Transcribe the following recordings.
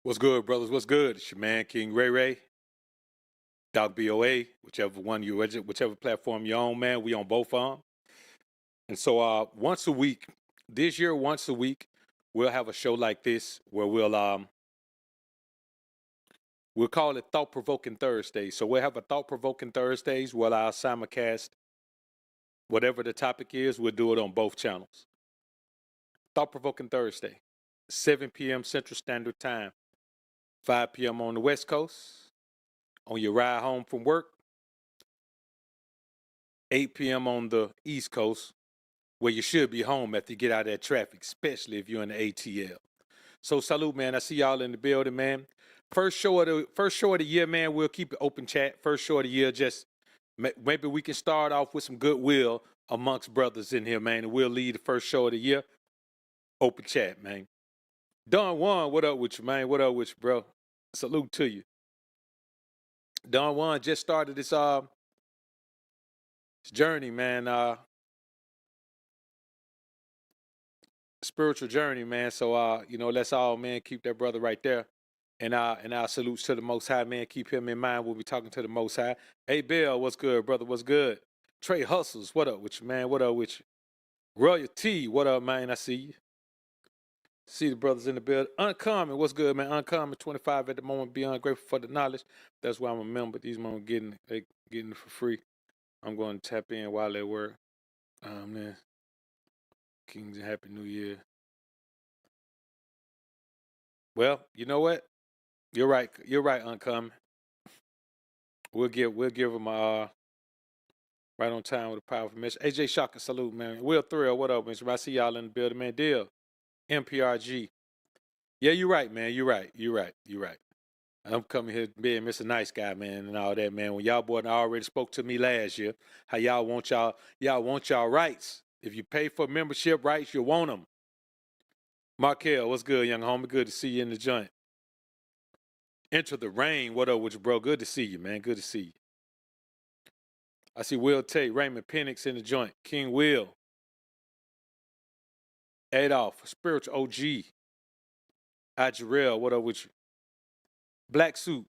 What's good, brothers? What's good? It's your man, King Ray Ray, Doc BOA, whichever platform you're on, man. We on both of them. And so, once a week, this year, once a week, we'll have a show like this where we'll call it Thought Provoking Thursdays. So we'll have a Thought Provoking Thursdays where I'll simulcast whatever the topic is. We'll do it on both channels. Thought Provoking Thursday, 7 p.m. Central Standard Time, 5 p.m. on the West Coast. On your ride home from work, 8 p.m. on the East Coast, where you should be home after you get out of that traffic, especially if you're in the ATL. So salute, man. I see y'all in the building, man. First show of the year, man. We'll keep it open chat. First show of the year, just maybe we can start off with some goodwill amongst brothers in here, man. And we'll lead the first show of the year. Open chat, man. Don Juan, what up with you, man? What up with you, bro? Salute to you. Don Juan just started this journey, man. Spiritual journey, man. So let's all, man, keep that brother right there. And our salutes to the Most High, man. Keep him in mind. We'll be talking to the Most High. Hey, Bill, what's good, brother? What's good? Trey Hustles, what up with you, man? What up with you? Royalty, what up, man? I see you. See the brothers in the building. Uncommon, what's good, man? Uncommon, 25 at the moment. Beyond grateful for the knowledge. That's why I'm a member. These moments getting it for free. I'm going to tap in while at work. Man. Kings and Happy New Year. Well, you know what? You're right. You're right, Uncommon. We'll give him a right on time with a powerful message. AJ Shaka, salute, man. Will Thrill, what up, man? I see y'all in the building, man. Deal. MPRG. Yeah, you're right, man. You're right. I'm coming here being Mr. Nice Guy, man, and all that, man. When y'all boy already spoke to me last year, how y'all want y'all rights. If you pay for membership rights, you want them. Markel, what's good, young homie? Good to see you in the joint. Enter the Rain, what up with you, bro? Good to see you, man. Good to see you. I see Will Tate, Raymond Penix in the joint. King Will. Adolph, Spiritual OG. Ajarel, what up with you? Black Suit,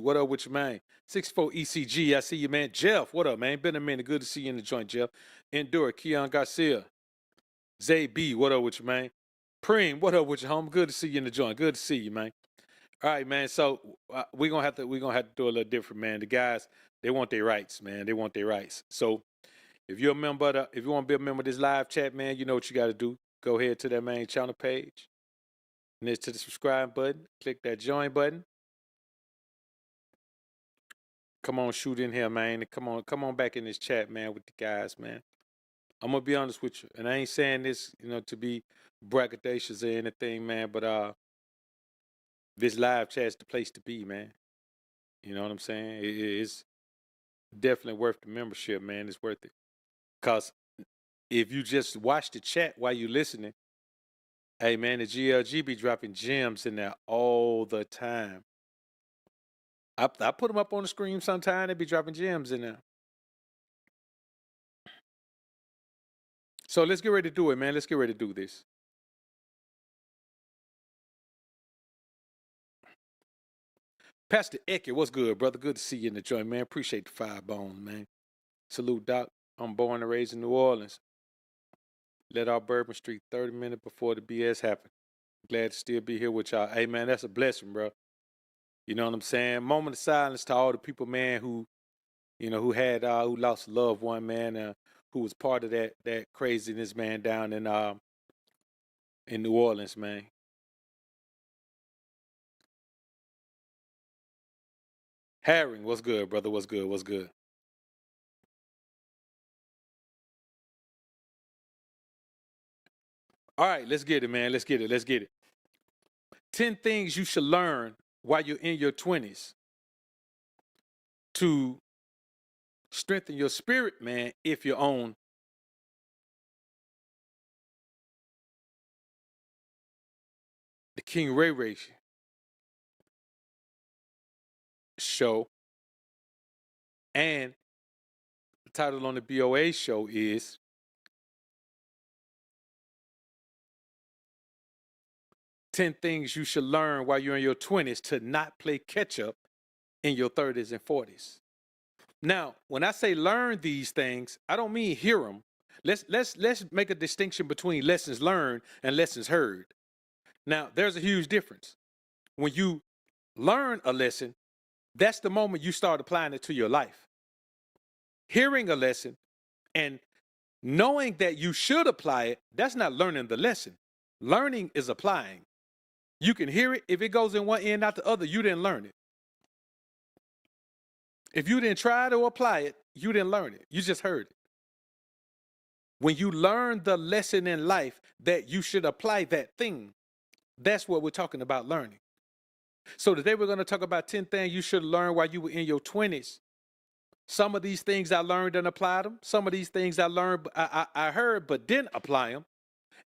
what up with you, man? 64 ECG, I see you, man. Jeff, what up, man? Been a minute. Good to see you in the joint, Jeff. Endure, Keon Garcia. Zay B, what up with you, man? Preem, what up with you, home? Good to see you in the joint. Good to see you, man. All right, man. So we're gonna have to do a little different, man. The guys, they want their rights, man. They want their rights. So if you're a member, if you want to be a member of this live chat, man, you know what you got to do. Go ahead to that main channel page. Next to the subscribe button, click that join button. Come on, shoot in here, man. Come on back in this chat, man, with the guys, man. I'm gonna be honest with you, and I ain't saying this, to be braggadocious or anything, man, but this live chat's the place to be, man. You know what I'm saying? It's definitely worth the membership, man. It's worth it. Cause if you just watch the chat while you listening, hey man, the GLG be dropping gems in there all the time. I put them up on the screen sometime. They be dropping gems in there. So let's get ready to do it, man. Let's get ready to do this. Pastor Eckert, what's good, brother? Good to see you in the joint, man. Appreciate the 5 bones, man. Salute, Doc. I'm born and raised in New Orleans. Let our Bourbon Street 30 minutes before the BS happened. Glad to still be here with y'all. Hey, man, that's a blessing, bro. You know what I'm saying? Moment of silence to all the people, man, who who lost a loved one, man, who was part of that craziness, man, down in New Orleans, man. Herring, what's good, brother? What's good? What's good? All right, let's get it, man. Let's get it. Let's get it. 10 things you should learn while you're in your 20s to strengthen your spirit, man, if you're on the King Ray Ray show. And the title on the BOA show is 10 things you should learn while you're in your 20s to not play catch up in your 30s and 40s. Now, when I say learn these things, I don't mean hear them. Let's make a distinction between lessons learned and lessons heard. Now, there's a huge difference. When you learn a lesson, that's the moment you start applying it to your life. Hearing a lesson and knowing that you should apply it, that's not learning the lesson. Learning is applying. You can hear it. If it goes in one ear, not the other, you didn't learn it. If you didn't try to apply it, you didn't learn it. You just heard it. When you learn the lesson in life that you should apply that thing, that's what we're talking about learning. So today we're going to talk about 10 things you should learn while you were in your 20s. Some of these things I learned and applied them. Some of these things I learned, I heard but didn't apply them.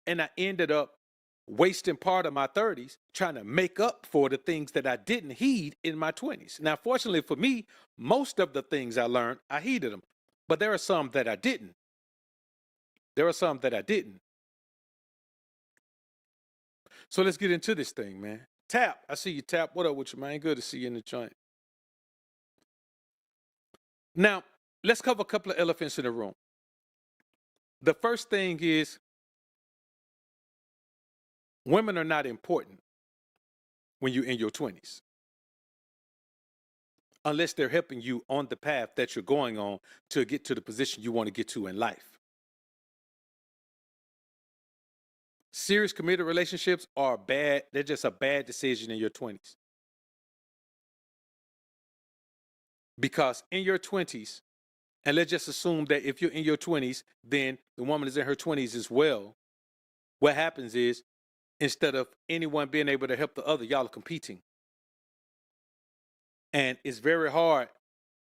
And I ended up wasting part of my 30s trying to make up for the things that I didn't heed in my 20s. Now, fortunately for me, most of the things I learned, I heeded them. But there are some that I didn't. So let's get into this thing, man. Tap, I see you, Tap. What up with you, man? Good to see you in the joint. Now, let's cover a couple of elephants in the room. The first thing is women are not important when you're in your 20s. Unless they're helping you on the path that you're going on to get to the position you want to get to in life. Serious committed relationships are bad. They're just a bad decision in your 20s. Because in your 20s, and let's just assume that if you're in your 20s, then the woman is in her 20s as well. What happens is, instead of anyone being able to help the other, y'all are competing. And it's very hard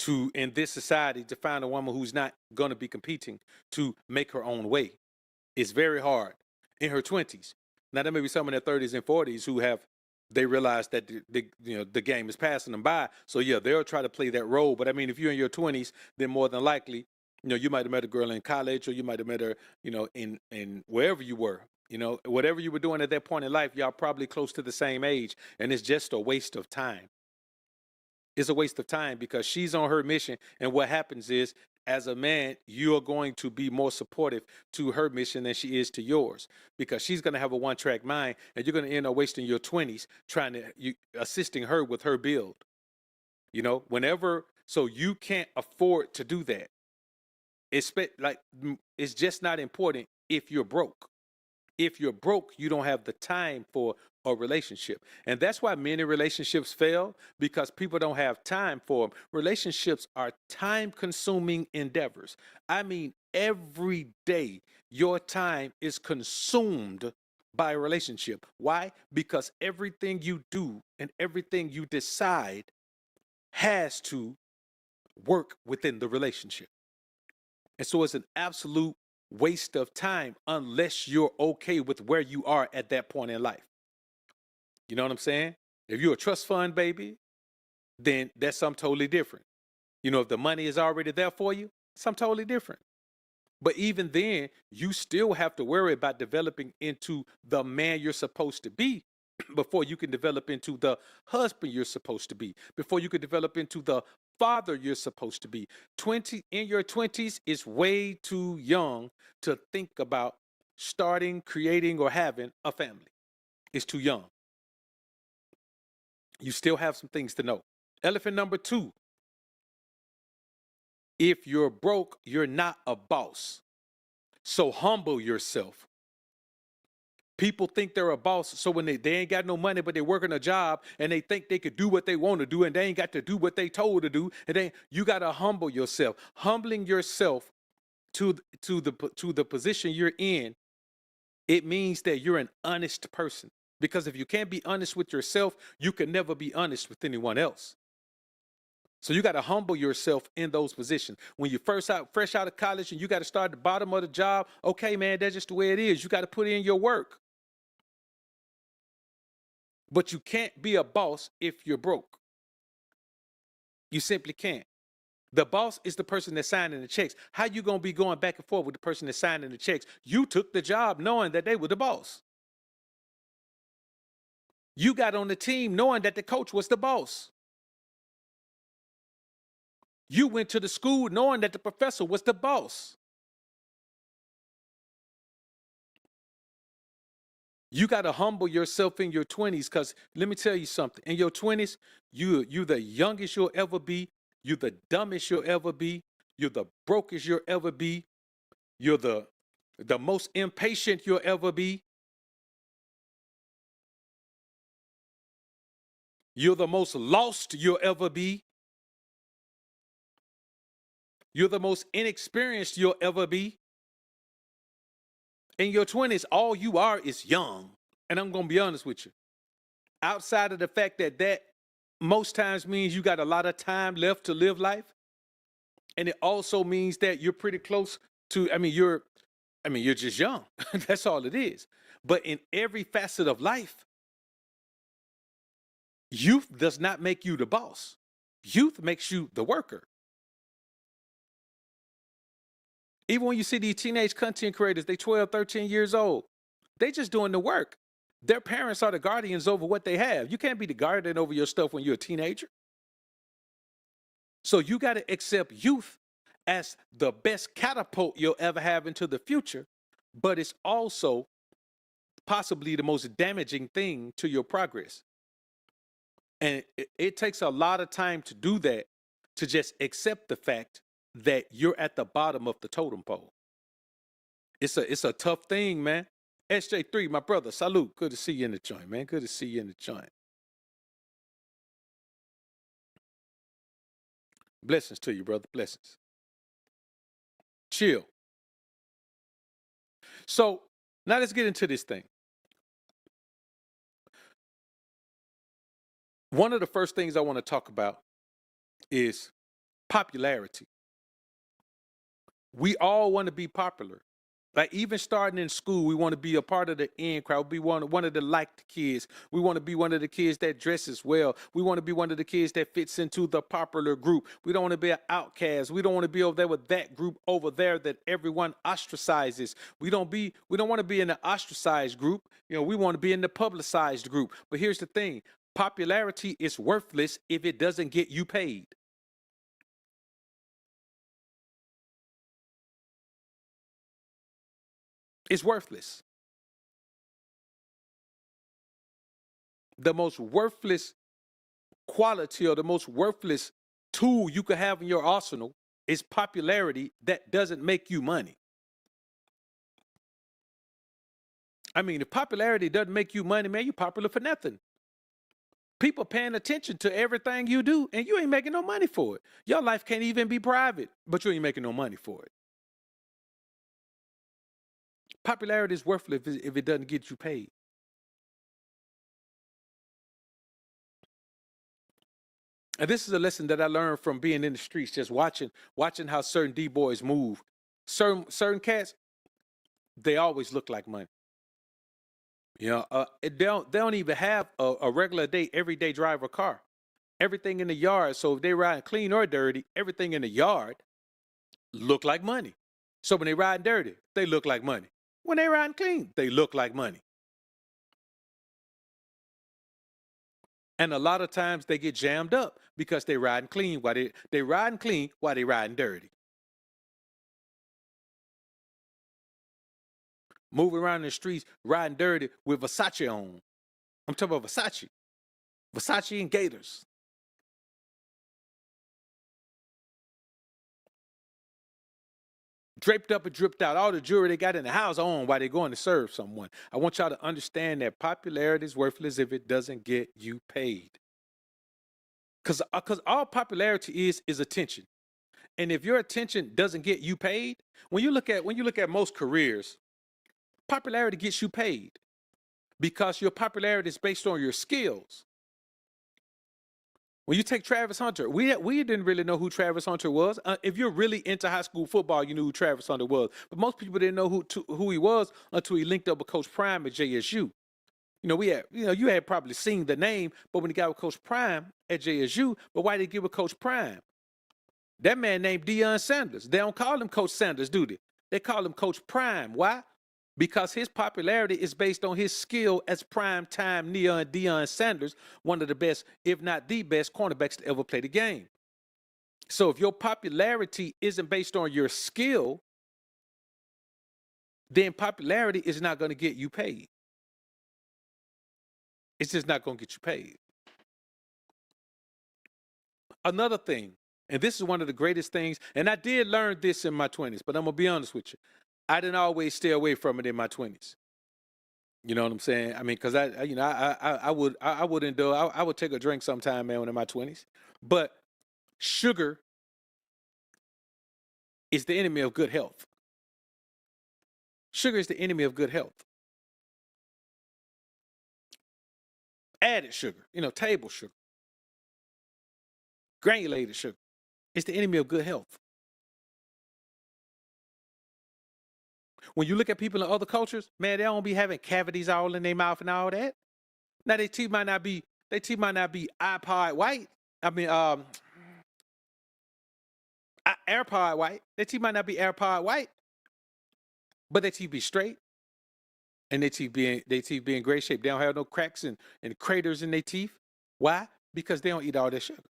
to, in this society, to find a woman who's not going to be competing to make her own way. It's very hard in her 20s. Now, there may be some in their 30s and 40s who they realize that the game is passing them by. So yeah, they'll try to play that role. But I mean, if you're in your 20s, then more than likely, you might have met a girl in college, or you might have met her, in wherever you were, whatever you were doing at that point in life, y'all probably close to the same age. And it's just a waste of time. It's a waste of time because she's on her mission. And what happens is, as a man, you're going to be more supportive to her mission than she is to yours, because she's going to have a one-track mind, and you're going to end up wasting your 20s assisting her with her build. So you can't afford to do that. It's just not important if you're broke. If you're broke, you don't have the time for a relationship. And that's why many relationships fail, because people don't have time for them. Relationships are time-consuming endeavors. I mean, every day your time is consumed by a relationship. Why? Because everything you do and everything you decide has to work within the relationship. And so it's an absolute waste of time unless you're okay with where you are at that point in life. You know what I'm saying? If you're a trust fund baby, then that's something totally different. If the money is already there for you, something totally different. But even then, you still have to worry about developing into the man you're supposed to be before you can develop into the husband you're supposed to be, before you can develop into the father you're supposed to be. In your 20s is way too young to think about starting, creating, or having a family. It's too young. You still have some things to know. Elephant number 2. If you're broke, you're not a boss. So humble yourself. People think they're a boss, so when they ain't got no money, but they're working a job, and they think they could do what they want to do, and they ain't got to do what they told to do, and you got to humble yourself. Humbling yourself to the position you're in, it means that you're an honest person. Because if you can't be honest with yourself, you can never be honest with anyone else. So you got to humble yourself in those positions. When you're fresh out of college and you got to start at the bottom of the job, okay, man, that's just the way it is. You got to put in your work. But you can't be a boss if you're broke. You simply can't. The boss is the person that's signing the checks. How you going to be going back and forth with the person that's signing the checks? You took the job knowing that they were the boss. You got on the team knowing that the coach was the boss. You went to the school knowing that the professor was the boss. You got to humble yourself in your 20s, because let me tell you something. In your 20s, you the youngest you'll ever be. You're the dumbest you'll ever be. You're the brokest you'll ever be. You're the most impatient you'll ever be. You're the most lost you'll ever be. You're the most inexperienced you'll ever be. In your 20s, all you are is young. And I'm going to be honest with you. Outside of the fact that most times means you got a lot of time left to live life. And it also means that you're pretty close to, you're just young. That's all it is. But in every facet of life, youth does not make you the boss. Youth makes you the worker. Even when you see these teenage content creators, they 12, 13 years old. They just doing the work. Their parents are the guardians over what they have. You can't be the guardian over your stuff when you're a teenager. So you got to accept youth as the best catapult you'll ever have into the future, but it's also possibly the most damaging thing to your progress. And it takes a lot of time to do that, to just accept the fact that you're at the bottom of the totem pole. It's a tough thing, man. SJ3, my brother, salute. Good to see you in the joint, man. Good to see you in the joint. Blessings to you, brother. Blessings. Chill. So now let's get into this thing. One of the first things I want to talk about is popularity. We all want to be popular. Like even starting in school, we want to be a part of the in crowd. We want one of the liked kids. We want to be one of the kids that dresses well. We want to be one of the kids that fits into the popular group. We don't want to be an outcast. We don't want to be over there with that group over there that everyone ostracizes. We don't want to be in the ostracized group. We want to be in the publicized group. But here's the thing. Popularity is worthless if it doesn't get you paid. It's worthless. The most worthless quality or the most worthless tool you could have in your arsenal is popularity that doesn't make you money. If popularity doesn't make you money, man, you're popular for nothing. People paying attention to everything you do, and you ain't making no money for it. Your life can't even be private, but you ain't making no money for it. Popularity is worthless if it doesn't get you paid. And this is a lesson that I learned from being in the streets, just watching how certain D-boys move. Certain cats, they always look like money. They don't even have a regular day, everyday driver car. Everything in the yard. So if they riding clean or dirty, everything in the yard look like money. So when they riding dirty, they look like money. When they riding clean, they look like money. And a lot of times they get jammed up because they riding clean while they riding dirty. Moving around the streets, riding dirty with Versace on. I'm talking about Versace. Versace and Gators. Draped up and dripped out. All the jewelry they got in the house on while they're going to serve someone. I want y'all to understand that popularity is worthless if it doesn't get you paid. Because all popularity is attention. And if your attention doesn't get you paid, when you look at most careers, popularity gets you paid because your popularity is based on your skills. When you take Travis Hunter, we didn't really know who Travis Hunter was. If you're really into high school football, you knew who Travis Hunter was. But most people didn't know who he was until he linked up with Coach Prime at JSU. You had probably seen the name, but when he got with Coach Prime at JSU, but why did he get with Coach Prime? That man named Deion Sanders. They don't call him Coach Sanders, do they? They call him Coach Prime. Why? because his popularity is based on his skill as prime time Deion Sanders, one of the best, if not the best, cornerbacks to ever play the game. So if your popularity isn't based on your skill, then popularity is not going to get you paid. It's just not going to get you paid. Another thing, and this is one of the greatest things, and I did learn this in my 20s, but I'm going to be honest with you. I didn't always stay away from it in my 20s. You know what I'm saying? I mean, because I would indulge, I would take a drink sometime, man, when in my 20s. But sugar is the enemy of good health. Sugar is the enemy of good health. Added sugar, table sugar, granulated sugar. It's the enemy of good health. When you look at people in other cultures, man, they don't be having cavities all in their mouth and all that. Now their teeth might not be iPod white. I mean, AirPod white. Their teeth might not be AirPod white, but their teeth be straight, and their teeth be in great shape. They don't have no cracks and craters in their teeth. Why? Because they don't eat all that sugar.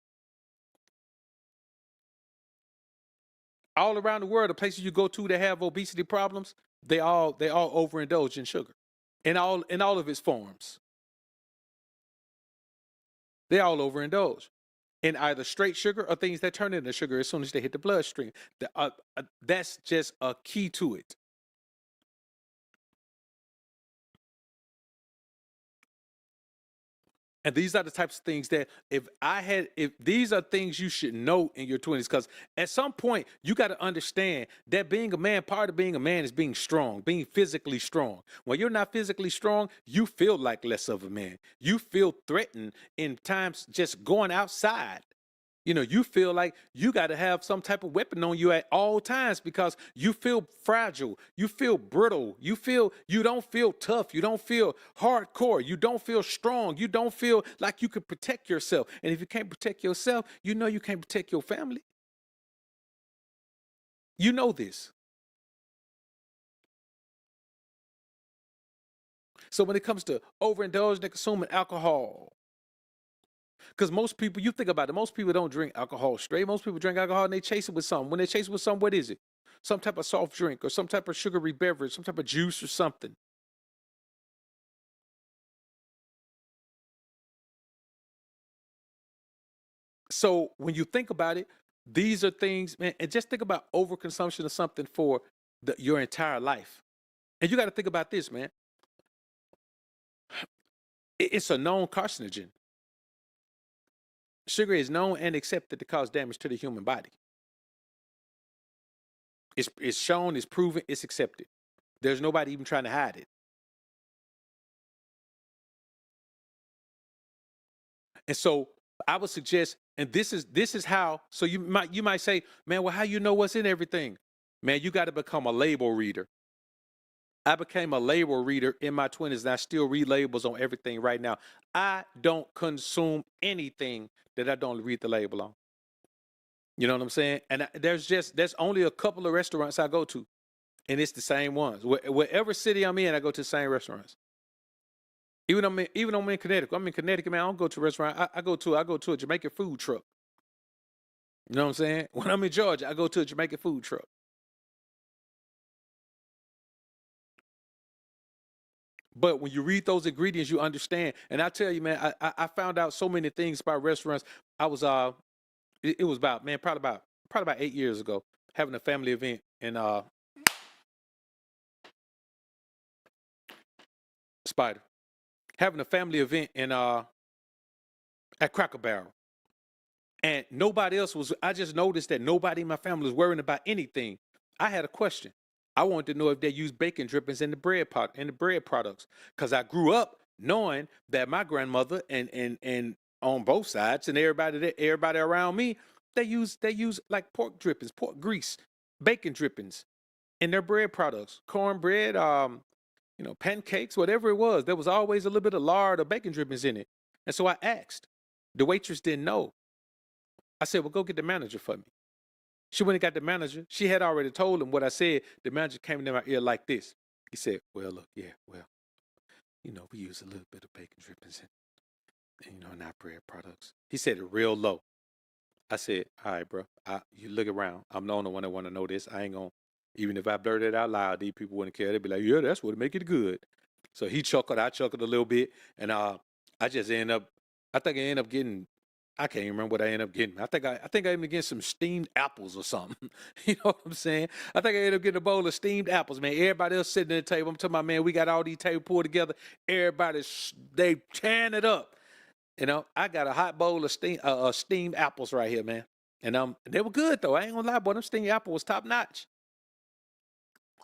All around the world, the places you go to that have obesity problems, they all overindulge in sugar, in all of its forms. They all overindulge in either straight sugar or things that turn into sugar as soon as they hit the bloodstream. That's just a key to it. And these are the types of things that if these are things you should know in your 20s, because at some point you got to understand that being a man, part of being a man is being strong, being physically strong. When you're not physically strong, you feel like less of a man. You feel threatened in times just going outside. You feel like you got to have some type of weapon on you at all times because you feel fragile. You feel brittle. You don't feel tough. You don't feel hardcore. You don't feel strong. You don't feel like you can protect yourself. And if you can't protect yourself, you can't protect your family. You know this. So when it comes to overindulging and consuming alcohol, because most people, you think about it, most people don't drink alcohol straight. Most people drink alcohol and they chase it with something. When they chase it with something, what is it? Some type of soft drink or some type of sugary beverage, some type of juice or something. So when you think about it, these are things, man, and just think about overconsumption of something for your entire life. And you got to think about this, man. It's a known carcinogen. Sugar is known and accepted to cause damage to the human body. It's shown, it's proven, it's accepted. There's nobody even trying to hide it. And so I would suggest, and this is how, so you might say, man, well, how you know what's in everything? Man, you got to become a label reader. I became a label reader in my 20s, and I still read labels on everything right now. I don't consume anything that I don't read the label on. You know what I'm saying? And there's only a couple of restaurants I go to, and it's the same ones. Wherever city I'm in, I go to the same restaurants. Even I'm in Connecticut. I'm in Connecticut, man. I don't go to a restaurant. I go to a Jamaican food truck. You know what I'm saying? When I'm in Georgia, I go to a Jamaican food truck. But when you read those ingredients, you understand. And I tell you, man, I found out so many things about restaurants. I was it was about, man, probably about 8 years ago, having a family event in Spider. Having a family event in at Cracker Barrel. And nobody else was, I just noticed that nobody in my family was worrying about anything. I had a question. I wanted to know if they use bacon drippings in the bread products. Because I grew up knowing that my grandmother and on both sides and everybody around me, they use like pork drippings, pork grease, bacon drippings in their bread products, cornbread, pancakes, whatever it was. There was always a little bit of lard or bacon drippings in it. And so I asked. The waitress didn't know. I said, well, go get the manager for me. She went and got the manager. She had already told him what I said. The manager came in my ear like this. He said, well, look, yeah, well, we use a little bit of bacon drippings in our bread products. He said it real low. I said, all right, bro, you look around. I'm the only one that want to know this. I ain't going to, even if I blurt it out loud, these people wouldn't care. They'd be like, yeah, that's what make it good. So he chuckled, I chuckled a little bit, and I just end up, I think I end up getting, I can't even remember what I ended up getting. I think I ended up getting some steamed apples or something. You know what I'm saying? I think I ended up getting a bowl of steamed apples, man. Everybody else sitting at the table. I'm talking about, man, we got all these tables pulled together. Everybody's, they tearing it up. I got a hot bowl of steamed apples right here, man. And they were good though. I ain't gonna lie, boy. Them steamed apples was top notch.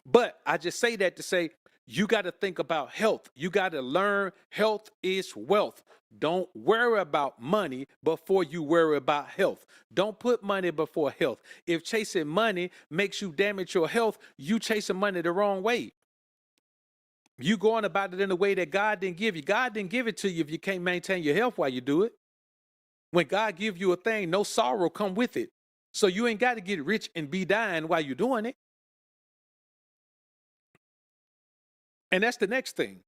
But I just say that to say you got to think about health. You got to learn health is wealth. Don't worry about money before you worry about health. Don't put money before health. If chasing money makes you damage your health, you chasing money the wrong way. You going about it in a way that God didn't give you. God didn't give it to you if you can't maintain your health while you do it. When God give you a thing, no sorrow come with it. So you ain't got to get rich and be dying while you're doing it. And that's the next thing.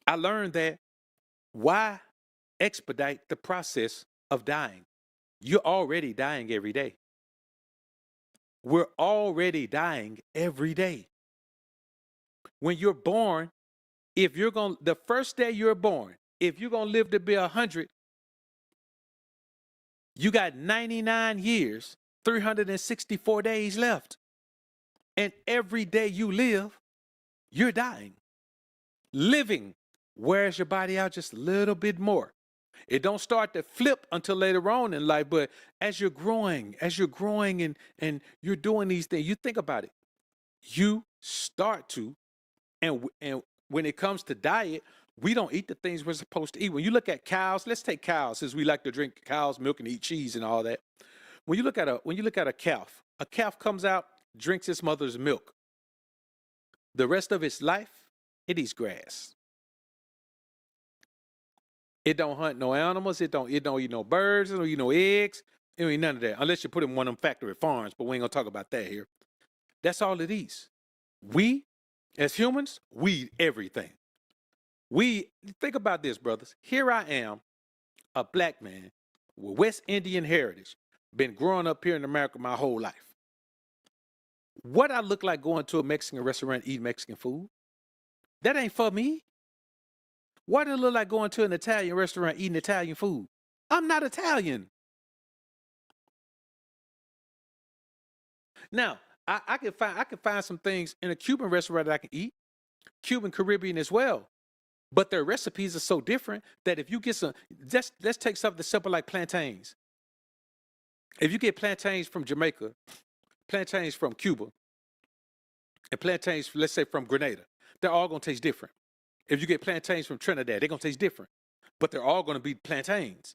I learned that why expedite the process of dying? You're already dying every day. We're already dying every day. When you're born, the first day you're born, if you're going to live to be 100, you got 99 years, 364 days left. And every day you live, you're dying. Living wears your body out just a little bit more. It don't start to flip until later on in life, but as you're growing and you're doing these things, you think about it. You start to, and when it comes to diet, we don't eat the things we're supposed to eat. When you look at cows, let's take cows, since we like to drink cow's milk and eat cheese and all that. When you look at a calf comes out, drinks its mother's milk. The rest of its life, it eats grass. It don't hunt no animals. It don't eat no birds. It don't eat no eggs. It don't eat none of that, unless you put it in one of them factory farms. But we ain't gonna talk about that here. That's all it eats. We, as humans, we eat everything. We think about this, brothers. Here I am, a black man with West Indian heritage, been growing up here in America my whole life. What I look like going to a Mexican restaurant eating Mexican food? That ain't for me. What does it look like going to an Italian restaurant eating Italian food? I'm not Italian. Now, I can find some things in a Cuban restaurant that I can eat, Cuban Caribbean as well. But their recipes are so different that if you get some, let's take something simple like plantains. If you get plantains from Jamaica, plantains from Cuba, and plantains, let's say from Grenada, they're all gonna taste different. If you get plantains from Trinidad, they're gonna taste different, but they're all gonna be plantains.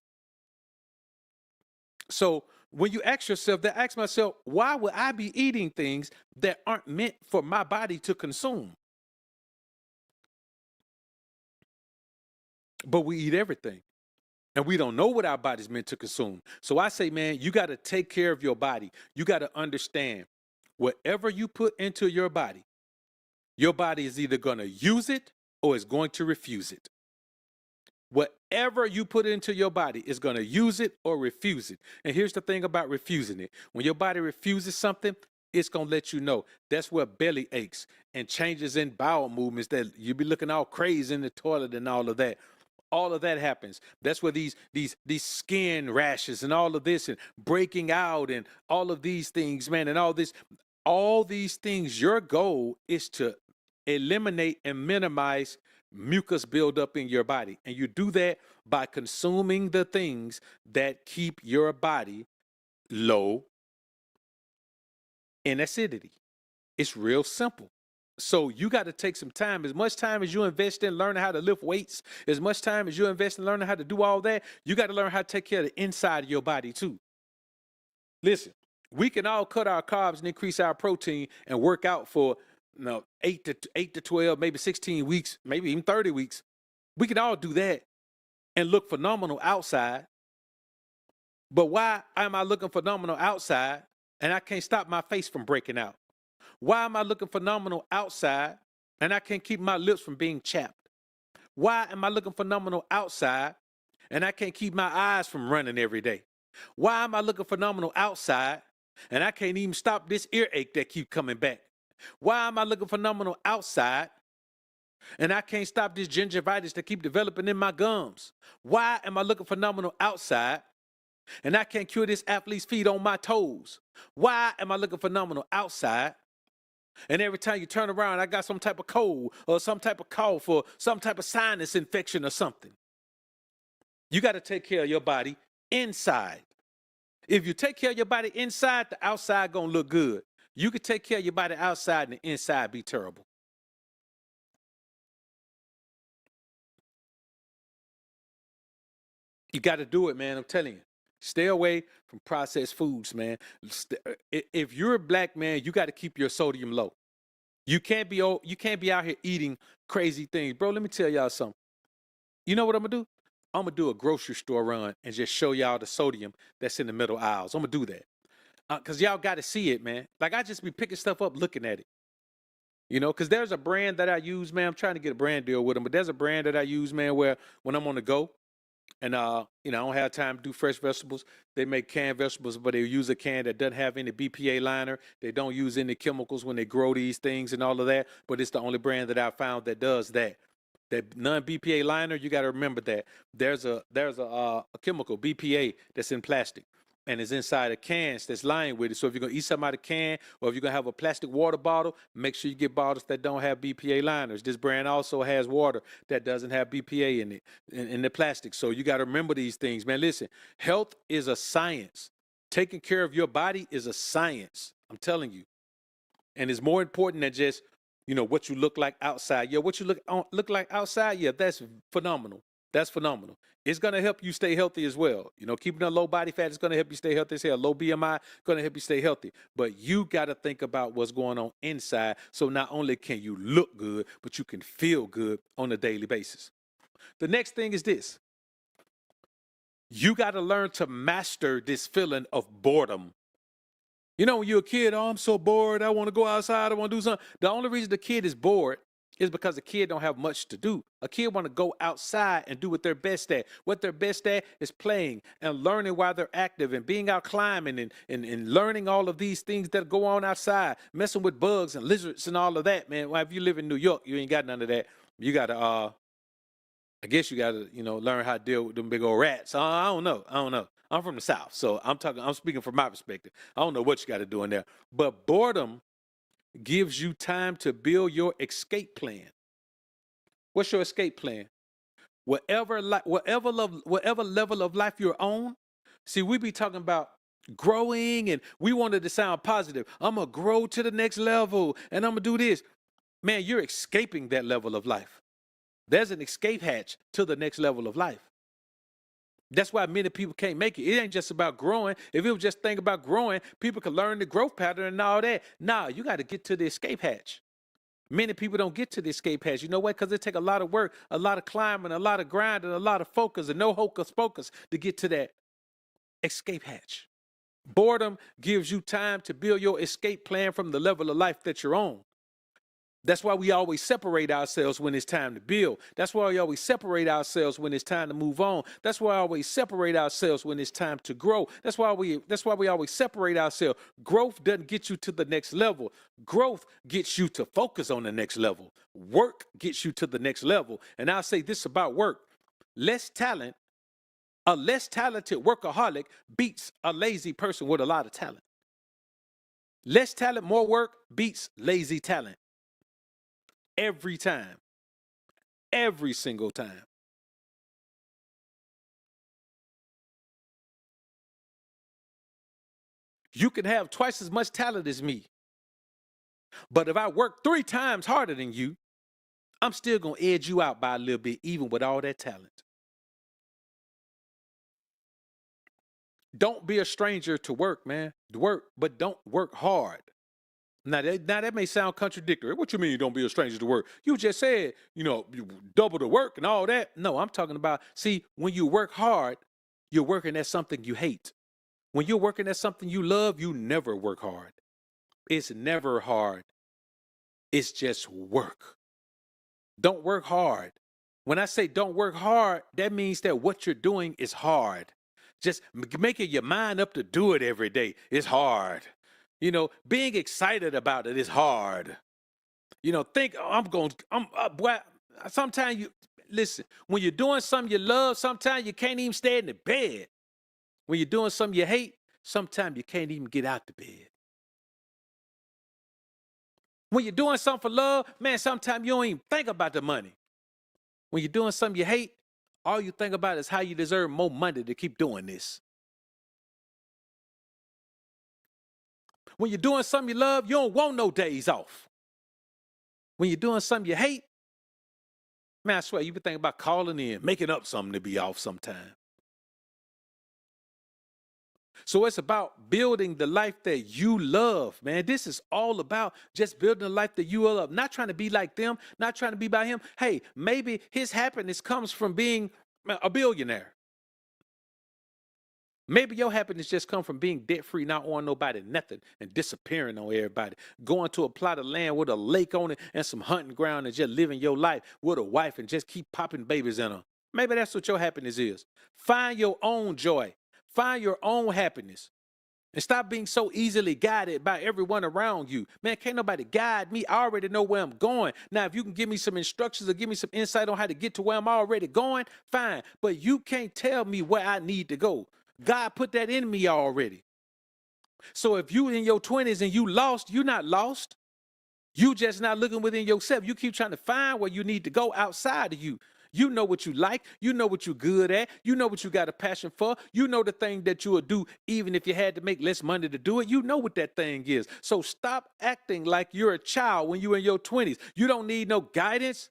So when you ask yourself that, ask myself, why would I be eating things that aren't meant for my body to consume? But we eat everything. And we don't know what our body's meant to consume. So I say, man, you got to take care of your body. You got to understand whatever you put into your body is either going to use it or is going to refuse it. Whatever you put into your body is going to use it or refuse it. And here's the thing about refusing it. When your body refuses something, it's going to let you know. That's where belly aches and changes in bowel movements that you be looking all crazy in the toilet and all of that. All of that happens. That's where these skin rashes and all of this and breaking out and all of these things, man, and all these things, your goal is to eliminate and minimize mucus buildup in your body. And you do that by consuming the things that keep your body low in acidity. It's real simple. So you got to take some time. As much time as you invest in learning how to lift weights, as much time as you invest in learning how to do all that, you got to learn how to take care of the inside of your body too. Listen, we can all cut our carbs and increase our protein and work out for 8 to 12, maybe 16 weeks, maybe even 30 weeks. We can all do that and look phenomenal outside. But why am I looking phenomenal outside and I can't stop my face from breaking out? Why am I looking phenomenal outside and I can't keep my lips from being chapped? Why am I looking phenomenal outside and I can't keep my eyes from running every day? Why am I looking phenomenal outside and I can't even stop this earache that keep coming back? Why am I looking phenomenal outside and I can't stop this gingivitis that keep developing in my gums? Why am I looking phenomenal outside and I can't cure this athlete's feet on my toes? Why am I looking phenomenal outside and every time you turn around, I got some type of cold or some type of cough or some type of sinus infection or something? You got to take care of your body inside. If you take care of your body inside, the outside going to look good. You can take care of your body outside and the inside be terrible. You got to do it, man. I'm telling you. Stay away from processed foods, man. If you're a black man, you got to keep your sodium low. You can't be out here eating crazy things. Bro, let me tell y'all something. You know what I'm going to do? I'm going to do a grocery store run and just show y'all the sodium that's in the middle aisles. I'm going to do that. Because y'all got to see it, man. Like, I just be picking stuff up looking at it. You know, because there's a brand that I use, man. I'm trying to get a brand deal with them. But there's a brand that I use, man, where when I'm on the go, and I don't have time to do fresh vegetables. They make canned vegetables, but they use a can that doesn't have any BPA liner. They don't use any chemicals when they grow these things and all of that. But it's the only brand that I found that does that. That non-BPA liner, you got to remember that there's a chemical BPA that's in plastic and is inside of cans that's lying with it. So if you're gonna eat something out of can, or if you're gonna have a plastic water bottle, make sure you get bottles that don't have BPA liners. This brand also has water that doesn't have BPA in it, in the plastic. So you got to remember these things, man. Listen, health is a science. Taking care of your body is a science. I'm telling you, and it's more important than just what you look like outside. Yeah, what you look like outside. Yeah, that's phenomenal. That's phenomenal. It's going to help you stay healthy as well. Keeping a low body fat is going to help you stay healthy as hell. Low BMI going to help you stay healthy. But you got to think about what's going on inside. So not only can you look good, but you can feel good on a daily basis. The next thing is this. You got to learn to master this feeling of boredom. When you're a kid, oh, I'm so bored. I want to go outside. I want to do something. The only reason the kid is bored is because the kid don't have much to do. A kid want to go outside and do what they're best at. What they're best at is playing and learning while they're active and being out climbing and learning all of these things that go on outside, messing with bugs and lizards and all of that, man. Well, if you live in New York, you ain't got none of that. You got to, I guess you got to, learn how to deal with them big old rats. I don't know. I'm from the South, so I'm speaking from my perspective. I don't know what you got to do in there. But boredom gives you time to build your escape plan. What's your escape plan? Whatever level of life you're on. See, we be talking about growing, and we wanted to sound positive. I'm going to grow to the next level, and I'm going to do this. Man, you're escaping that level of life. There's an escape hatch to the next level of life. That's why many people can't make it. It ain't just about growing. If it was just think about growing, people could learn the growth pattern and all that. Nah, you got to get to the escape hatch. Many people don't get to the escape hatch. You know what? Because it takes a lot of work, a lot of climbing, a lot of grinding, a lot of focus, and no hocus pocus to get to that escape hatch. Boredom gives you time to build your escape plan from the level of life that you're on. That's why we always separate ourselves when it's time to build. That's why we always separate ourselves when it's time to move on. That's why we always separate ourselves when it's time to grow. That's why we always separate ourselves. Growth doesn't get you to the next level. Growth gets you to focus on the next level. Work gets you to the next level. And I'll say this about work. A less talented workaholic beats a lazy person with a lot of talent. Less talent, more work beats lazy talent. Every time. Every single time. You can have twice as much talent as me. But if I work 3 times harder than you, I'm still going to edge you out by a little bit, even with all that talent. Don't be a stranger to work, man. Work, but don't work hard. Now that may sound contradictory. What you mean you don't be a stranger to work? You just said, you double the work and all that. No, I'm talking about, see, when you work hard, you're working at something you hate. When you're working at something you love, you never work hard. It's never hard. It's just work. Don't work hard. When I say don't work hard, that means that what you're doing is hard. Just making your mind up to do it every day is hard. Being excited about it is hard. Think boy, sometimes listen, when you're doing something you love, sometimes you can't even stay in the bed. When you're doing something you hate, sometimes you can't even get out the bed. When you're doing something for love, man, sometimes you don't even think about the money. When you're doing something you hate, all you think about is how you deserve more money to keep doing this. When you're doing something you love, you don't want no days off. When you're doing something you hate, man, I swear, you be thinking about calling in, making up something to be off sometime. So it's about building the life that you love, man. This is all about just building a life that you love. Not trying to be like them, not trying to be by him. Hey, maybe his happiness comes from being a billionaire. Maybe your happiness just come from being debt-free, not owing nobody nothing, and disappearing on everybody. Going to a plot of land with a lake on it and some hunting ground and just living your life with a wife and just keep popping babies in her. Maybe that's what your happiness is. Find your own joy. Find your own happiness. And stop being so easily guided by everyone around you. Man, can't nobody guide me. I already know where I'm going. Now, if you can give me some instructions or give me some insight on how to get to where I'm already going, fine. But you can't tell me where I need to go. God put that in me already. So if you in your 20s and you lost, you're not lost. You just not looking within yourself. You keep trying to find where you need to go outside of you. You know what you like. You know what you're good at. You know what you got a passion for. You know the thing that you would do even if you had to make less money to do it. You know what that thing is. So stop acting like you're a child when you're in your 20s. You don't need no guidance.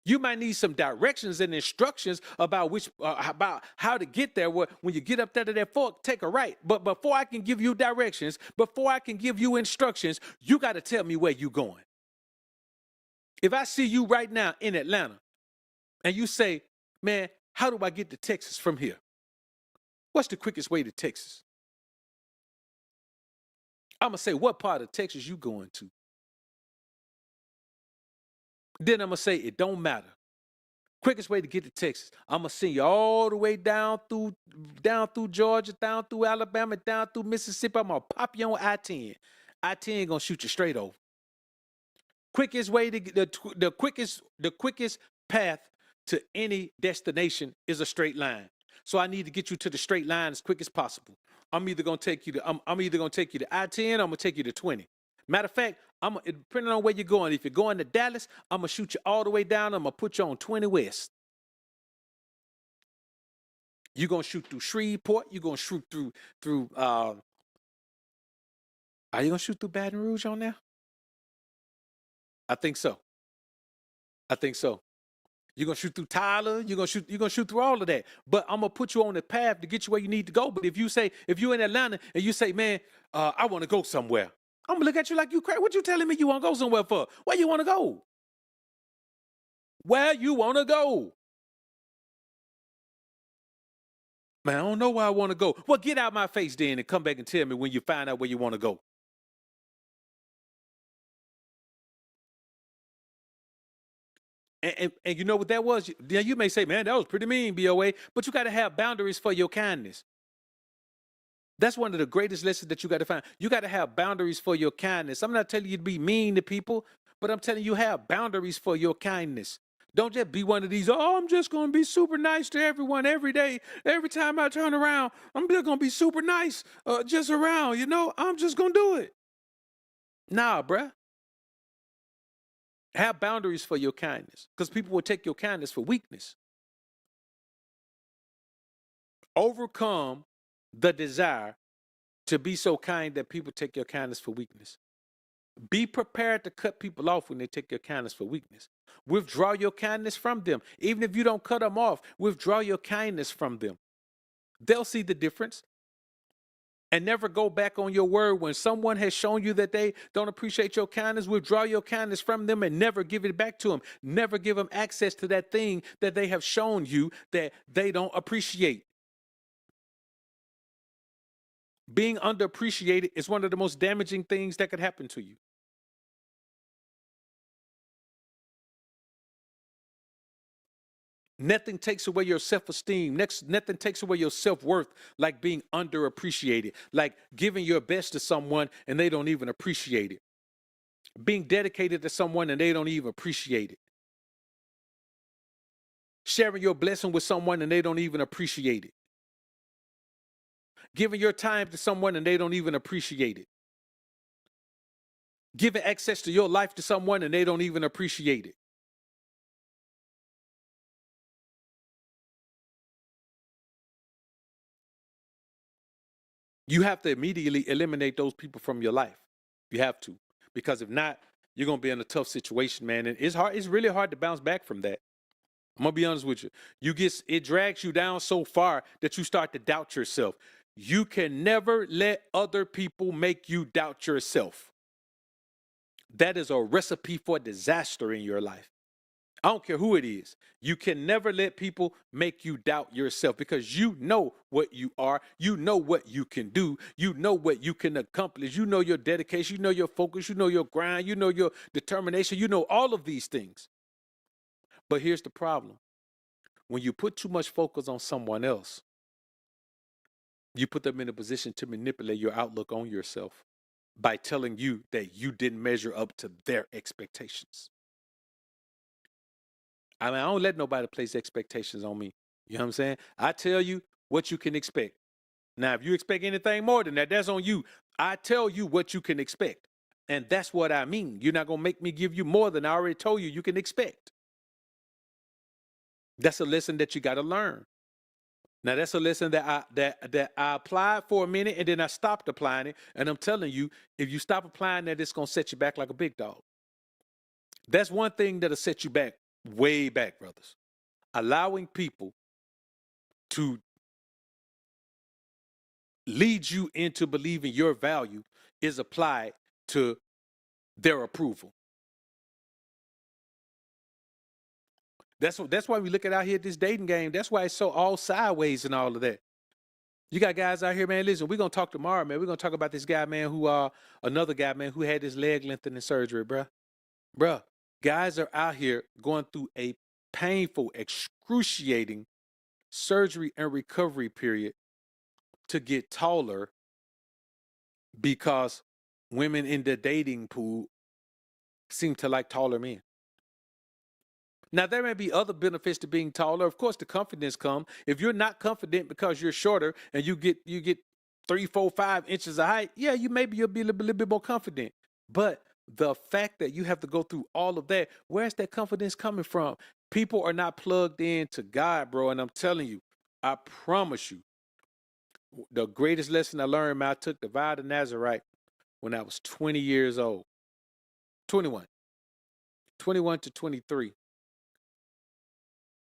You might need some directions and instructions about about how to get there. When you get up there to that fork, take a right. But before I can give you directions, before I can give you instructions, you got to tell me where you're going. If I see you right now in Atlanta and you say, man, how do I get to Texas from here? What's the quickest way to Texas? I'm going to say, what part of Texas you going to? Then I'm going to say, it don't matter. Quickest way to get to Texas. I'm gonna send you all the way down through Georgia, down through Alabama, down through Mississippi. I'm gonna pop you on I-10. I-10 gonna shoot you straight over. Quickest way to get the quickest path to any destination is a straight line. So I need to get you to the straight line as quick as possible. I'm either gonna take you to I-10. I'm gonna take you to 20. Matter of fact, depending on where you're going. If you're going to Dallas, I'm gonna shoot you all the way down. I'm gonna put you on 20 West. You're gonna shoot through Shreveport. You're gonna shoot through. Are you gonna shoot through Baton Rouge on there? I think so. You're gonna shoot through Tyler. You're gonna shoot through all of that. But I'm gonna put you on the path to get you where you need to go. But if you're in Atlanta and you say, man, I want to go somewhere, I'm gonna look at you like you crazy. What you telling me you want to go somewhere for? Where you want to go? Where you want to go? Man, I don't know where I want to go. Well, get out my face then and come back and tell me when you find out where you want to go. And you know what that was? Yeah, you may say, man, that was pretty mean, BOA. But you got to have boundaries for your kindness. That's one of the greatest lessons that you got to find. You got to have boundaries for your kindness. I'm not telling you to be mean to people, but I'm telling you have boundaries for your kindness. Don't just be one of these, oh, I'm just going to be super nice to everyone every day. Every time I turn around, I'm just going to be super nice just around, I'm just going to do it. Nah, bruh. Have boundaries for your kindness because people will take your kindness for weakness. Overcome the desire to be so kind that people take your kindness for weakness. Be prepared to cut people off when they take your kindness for weakness. Withdraw your kindness from them. Even if you don't cut them off, withdraw your kindness from them. They'll see the difference. And never go back on your word when someone has shown you that they don't appreciate your kindness. Withdraw your kindness from them and never give it back to them. Never give them access to that thing that they have shown you that they don't appreciate. Being underappreciated is one of the most damaging things that could happen to you. Nothing takes away your self-esteem. Nothing takes away your self-worth like being underappreciated, like giving your best to someone and they don't even appreciate it. Being dedicated to someone and they don't even appreciate it. Sharing your blessing with someone and they don't even appreciate it. Giving your time to someone and they don't even appreciate it. Giving access to your life to someone and they don't even appreciate it. You have to immediately eliminate those people from your life. You have to. Because if not, you're going to be in a tough situation, man. And it's hard. It's really hard to bounce back from that. I'm going to be honest with you. It drags you down so far that you start to doubt yourself. You can never let other people make you doubt yourself. That is a recipe for disaster in your life. I don't care who it is. You can never let people make you doubt yourself because you know what you are. You know what you can do. You know what you can accomplish. You know your dedication. You know your focus. You know your grind. You know your determination. You know all of these things. But here's the problem. When you put too much focus on someone else, you put them in a position to manipulate your outlook on yourself by telling you that you didn't measure up to their expectations. I mean, I don't let nobody place expectations on me. You know what I'm saying? I tell you what you can expect. Now, if you expect anything more than that, that's on you. I tell you what you can expect. And that's what I mean. You're not going to make me give you more than I already told you can expect. That's a lesson that you got to learn. Now, that's a lesson that I applied for a minute and then I stopped applying it. And I'm telling you, if you stop applying that, it's going to set you back like a big dog. That's one thing that'll set you back, way back, brothers. Allowing people to lead you into believing your value is applied to their approval. That's why we look at out here at this dating game. That's why it's so all sideways and all of that. You got guys out here, man. Listen, we're gonna talk tomorrow, man. We're gonna talk about this guy, man, who another guy, man, who had his leg lengthening surgery, bruh. Bruh, guys are out here going through a painful, excruciating surgery and recovery period to get taller because women in the dating pool seem to like taller men. Now, there may be other benefits to being taller. Of course, the confidence come. If you're not confident because you're shorter and you get 3, 4, 5 inches of height, yeah, you'll be a little bit more confident. But the fact that you have to go through all of that, where's that confidence coming from? People are not plugged in to God, bro. And I'm telling you, I promise you, the greatest lesson I learned, man, I took the vow to Nazarite when I was 20 years old. 21. 21 to 23.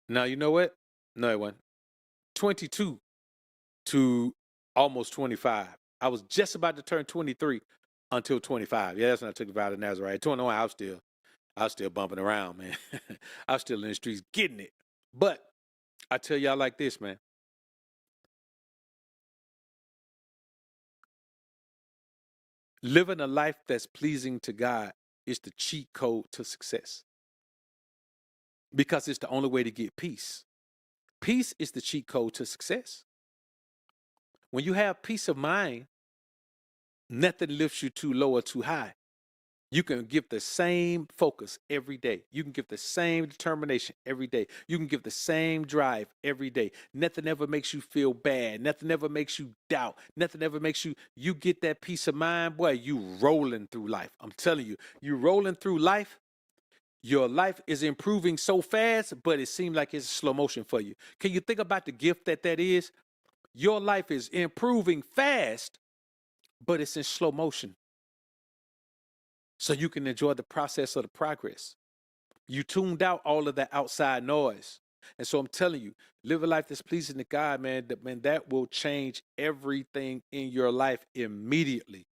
Now, you know what? No, it wasn't. 22 to almost 25. I was just about to turn 23 until 25. Yeah, that's when I took the vow to Nazarite. 21, I was still bumping around, man. I was still in the streets getting it. But I tell y'all like this, man. Living a life that's pleasing to God is the cheat code to success. Because it's the only way to get peace. Peace is the cheat code to success. When you have peace of mind, nothing lifts you too low or too high. You can give the same focus every day. You can give the same determination every day. You can give the same drive every day. Nothing ever makes you feel bad. Nothing ever makes you doubt. Nothing ever makes you get that peace of mind. Boy, you rolling through life. I'm telling you, you rolling through life. Your life is improving so fast, but it seems like it's slow motion for you. Can you think about the gift that is? Your life is improving fast, but it's in slow motion. So you can enjoy the process of the progress. You tuned out all of that outside noise. And so I'm telling you, live a life that's pleasing to God, man, that will change everything in your life immediately.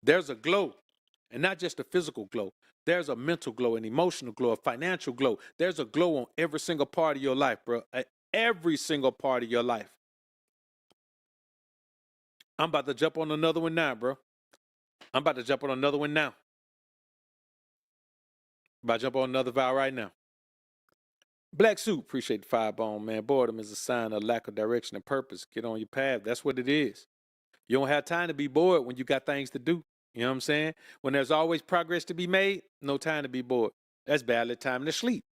There's a glow, and not just a physical glow. There's a mental glow, an emotional glow, a financial glow. There's a glow on every single part of your life, bro. Every single part of your life. I'm about to jump on another one now, bro. I'm about to jump on another one now. About to jump on another vow right now. Black suit, appreciate the fire bone, man. Boredom is a sign of lack of direction and purpose. Get on your path. That's what it is. You don't have time to be bored when you got things to do. You know what I'm saying? When there's always progress to be made, no time to be bored. That's barely time to sleep.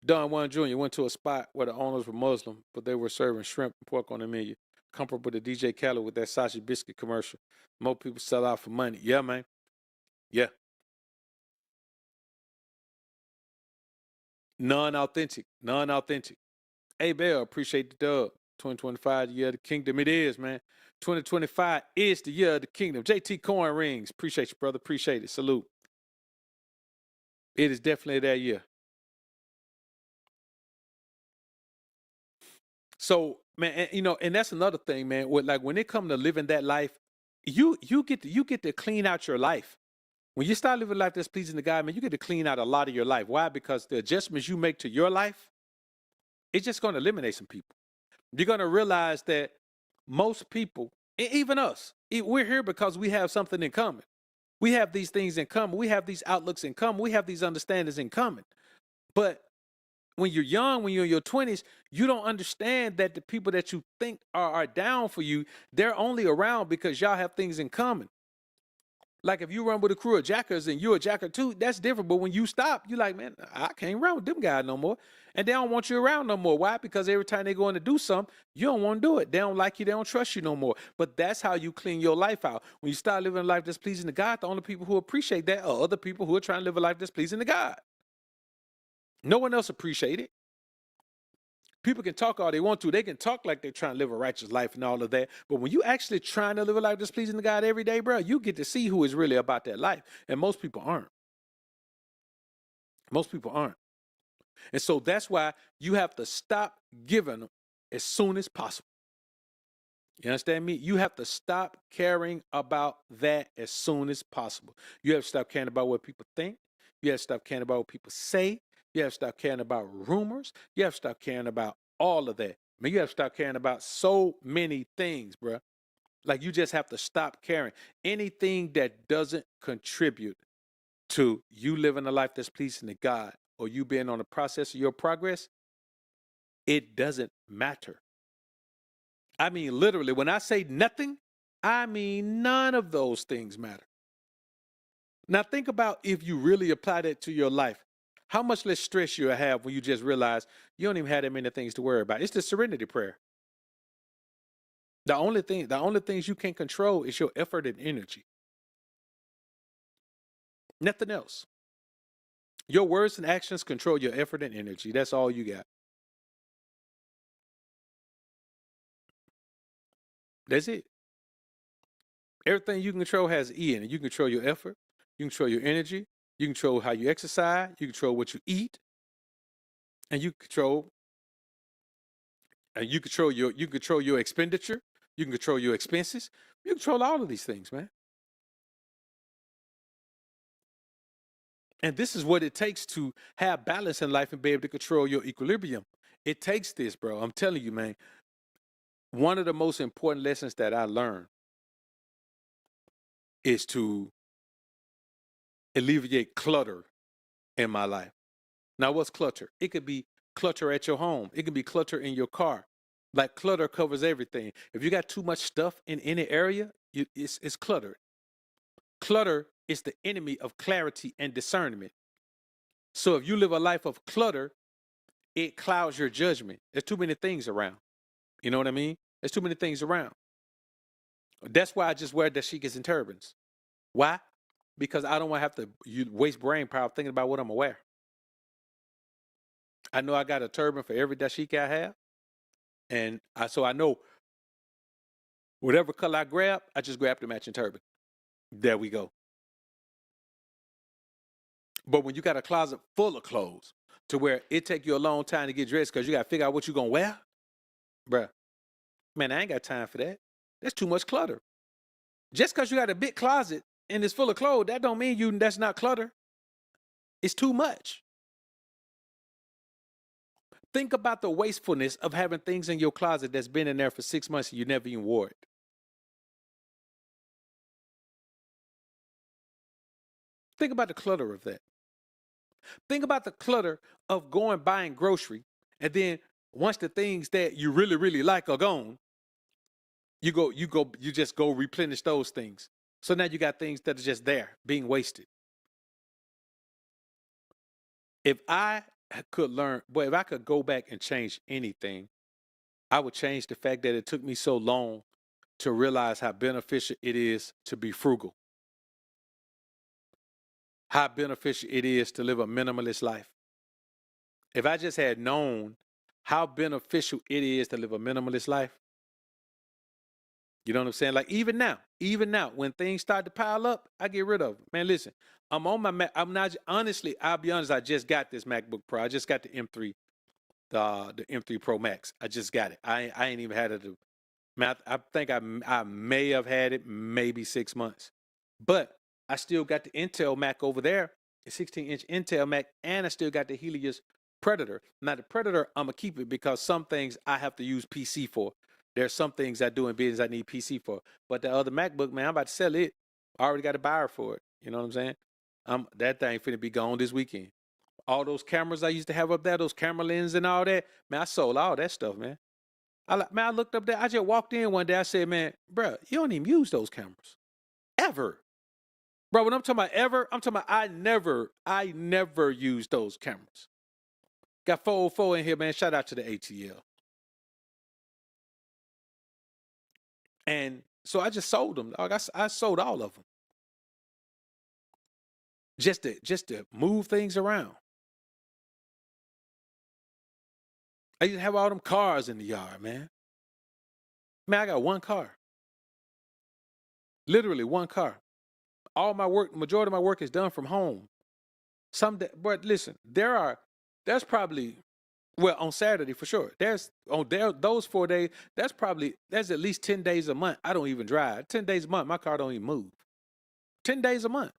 Don Juan Jr. went to a spot where the owners were Muslim, but they were serving shrimp and pork on the menu. Comparable to DJ Khaled with that sausage biscuit commercial. More people sell out for money. Yeah, man. Yeah. Non-authentic. Non-authentic. Hey, Bell, appreciate the dub. 2025, the year of the kingdom. It is, man. 2025 is the year of the kingdom. JT Coin Rings. Appreciate you, brother. Appreciate it. Salute. It is definitely that year. So, man, and that's another thing, man. Like when it comes to living that life, you get to clean out your life. When you start living a life that's pleasing to God, man, you get to clean out a lot of your life. Why? Because the adjustments you make to your life, it's just going to eliminate some people. You're going to realize that most people, even us, we're here because we have something in common. We have these things in common. We have these outlooks in common. We have these understandings in common. But when you're young, when you're in your 20s, you don't understand that the people that you think are down for you, they're only around because y'all have things in common. Like if you run with a crew of jackers and you're a jacker too, that's different. But when you stop, you're like, man, I can't run with them guys no more. And they don't want you around no more. Why? Because every time they go in to do something, you don't want to do it. They don't like you. They don't trust you no more. But that's how you clean your life out. When you start living a life that's pleasing to God, the only people who appreciate that are other people who are trying to live a life that's pleasing to God. No one else appreciates it. People can talk all they want to. They can talk like they're trying to live a righteous life and all of that. But when you actually trying to live a life that's pleasing to God every day, bro, you get to see who is really about that life. And most people aren't. Most people aren't. And so that's why you have to stop giving them as soon as possible. You understand me? You have to stop caring about that as soon as possible. You have to stop caring about what people think. You have to stop caring about what people say. You have to stop caring about rumors. You have to stop caring about all of that. I mean, you have to stop caring about so many things, bro. Like you just have to stop caring. Anything that doesn't contribute to you living a life that's pleasing to God or you being on the process of your progress, it doesn't matter. I mean, literally, when I say nothing, I mean none of those things matter. Now, think about if you really apply that to your life. How much less stress you'll have when you just realize you don't even have that many things to worry about. It's the serenity prayer. The only things you can control is your effort and energy. Nothing else. Your words and actions control your effort and energy. That's all you got. That's it. Everything you control has E in it. You control your effort. You control your energy. You control how you exercise. You control what you eat. And you control your expenditure. You can control your expenses. You control all of these things, man. And this is what it takes to have balance in life and be able to control your equilibrium. It takes this, bro. I'm telling you, man. One of the most important lessons that I learned is to alleviate clutter in my life. Now, what's clutter? It could be clutter at your home. It could be clutter in your car. Like clutter covers everything. If you got too much stuff in any area, it's cluttered. Clutter is the enemy of clarity and discernment. So if you live a life of clutter, it clouds your judgment. There's too many things around. You know what I mean? There's too many things around. That's why I just wear dashikis and turbans. Why? Because I don't want to have to waste brain power thinking about what I'm going to wear. I know I got a turban for every dashiki I have. And so I know whatever color I grab, I just grab the matching turban. There we go. But when you got a closet full of clothes to where it take you a long time to get dressed because you got to figure out what you're going to wear, bruh, man, I ain't got time for that. That's too much clutter. Just because you got a big closet and it's full of clothes, that don't mean that's not clutter. It's too much. Think about the wastefulness of having things in your closet that's been in there for 6 months and you never even wore it. Think about the clutter of that. Think about the clutter of going buying grocery, and then once the things that you really, really like are gone, you just go replenish those things. So now you got things that are just there being wasted. If I could learn, boy, if I could go back and change anything, I would change the fact that it took me so long to realize how beneficial it is to be frugal, how beneficial it is to live a minimalist life. If I just had known how beneficial it is to live a minimalist life, you know what I'm saying? Like even now, when things start to pile up, I get rid of them. Man, listen, I'm on my Mac. I'm not honestly. I'll be honest. I just got this MacBook Pro. I just got the M3, the M3 Pro Max. I just got it. I ain't even had it. Man, I think I may have had it maybe 6 months, but I still got the Intel Mac over there, the 16-inch Intel Mac, and I still got the Helios Predator. Now the Predator, I'm gonna keep it because some things I have to use PC for. There's some things I do in business I need PC for. But the other MacBook, man, I'm about to sell it. I already got a buyer for it. You know what I'm saying? That thing finna be gone this weekend. All those cameras I used to have up there, those camera lenses and all that, man, I sold all that stuff, man. I looked up there. I just walked in one day. I said, man, bro, you don't even use those cameras. Ever. Bro, when I'm talking about ever, I'm talking about I never use those cameras. Got 404 in here, man. Shout out to the ATL. And so I just sold them. Dog. I sold all of them. Just to move things around. I used to have all them cars in the yard, man. Man, I got one car. Literally one car. All my work, majority of my work is done from home. But listen, there's probably, well, on Saturday for sure. There's on there those 4 days. There's at least 10 days a month. I don't even drive. 10 days a month, my car don't even move. 10 days a month.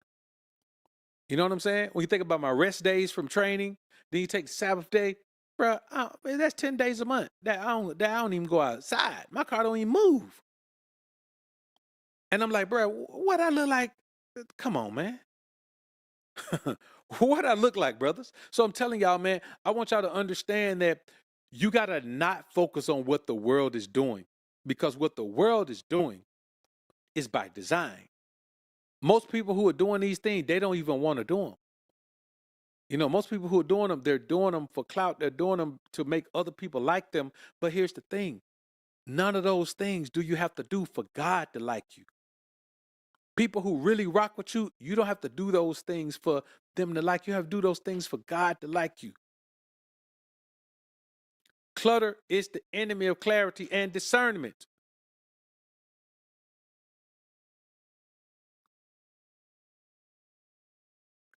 You know what I'm saying? When you think about my rest days from training, then you take Sabbath day, bro. Man, that's 10 days a month that I don't even go outside. My car don't even move. And I'm like, bro, what I look like? Come on, man. What I look like, brothers. So I'm telling y'all, man, I want y'all to understand that you got to not focus on what the world is doing, because what the world is doing is by design. Most people who are doing these things, they don't even want to do them. You know, most people who are doing them, they're doing them for clout. They're doing them to make other people like them. But here's the thing. None of those things do you have to do for God to like you. People who really rock with you, you don't have to do those things for them to like you. You have to do those things for God to like you. Clutter is the enemy of clarity and discernment.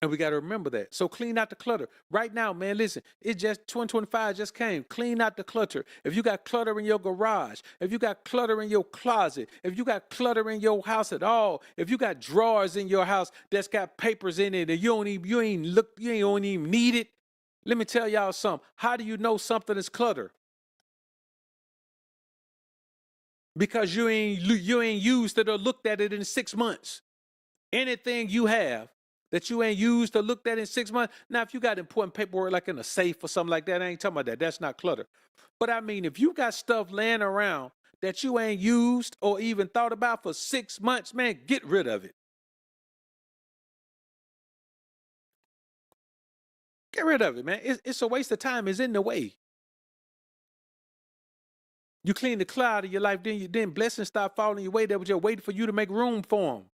And we got to remember that. So clean out the clutter. Right now, man, listen, it just 2025 just came. Clean out the clutter. If you got clutter in your garage, if you got clutter in your closet, if you got clutter in your house at all, if you got drawers in your house that's got papers in it and you don't even need it. Let me tell y'all something. How do you know something is clutter? Because you ain't used it or looked at it in 6 months. Anything you have that you ain't used or looked at in 6 months. Now, if you got important paperwork like in a safe or something like that, I ain't talking about that. That's not clutter. But I mean, if you got stuff laying around that you ain't used or even thought about for 6 months, man, get rid of it. Get rid of it, man. It's a waste of time. It's in the way. You clean the cloud of your life, then blessings start falling your way. That was just waiting for you to make room for them.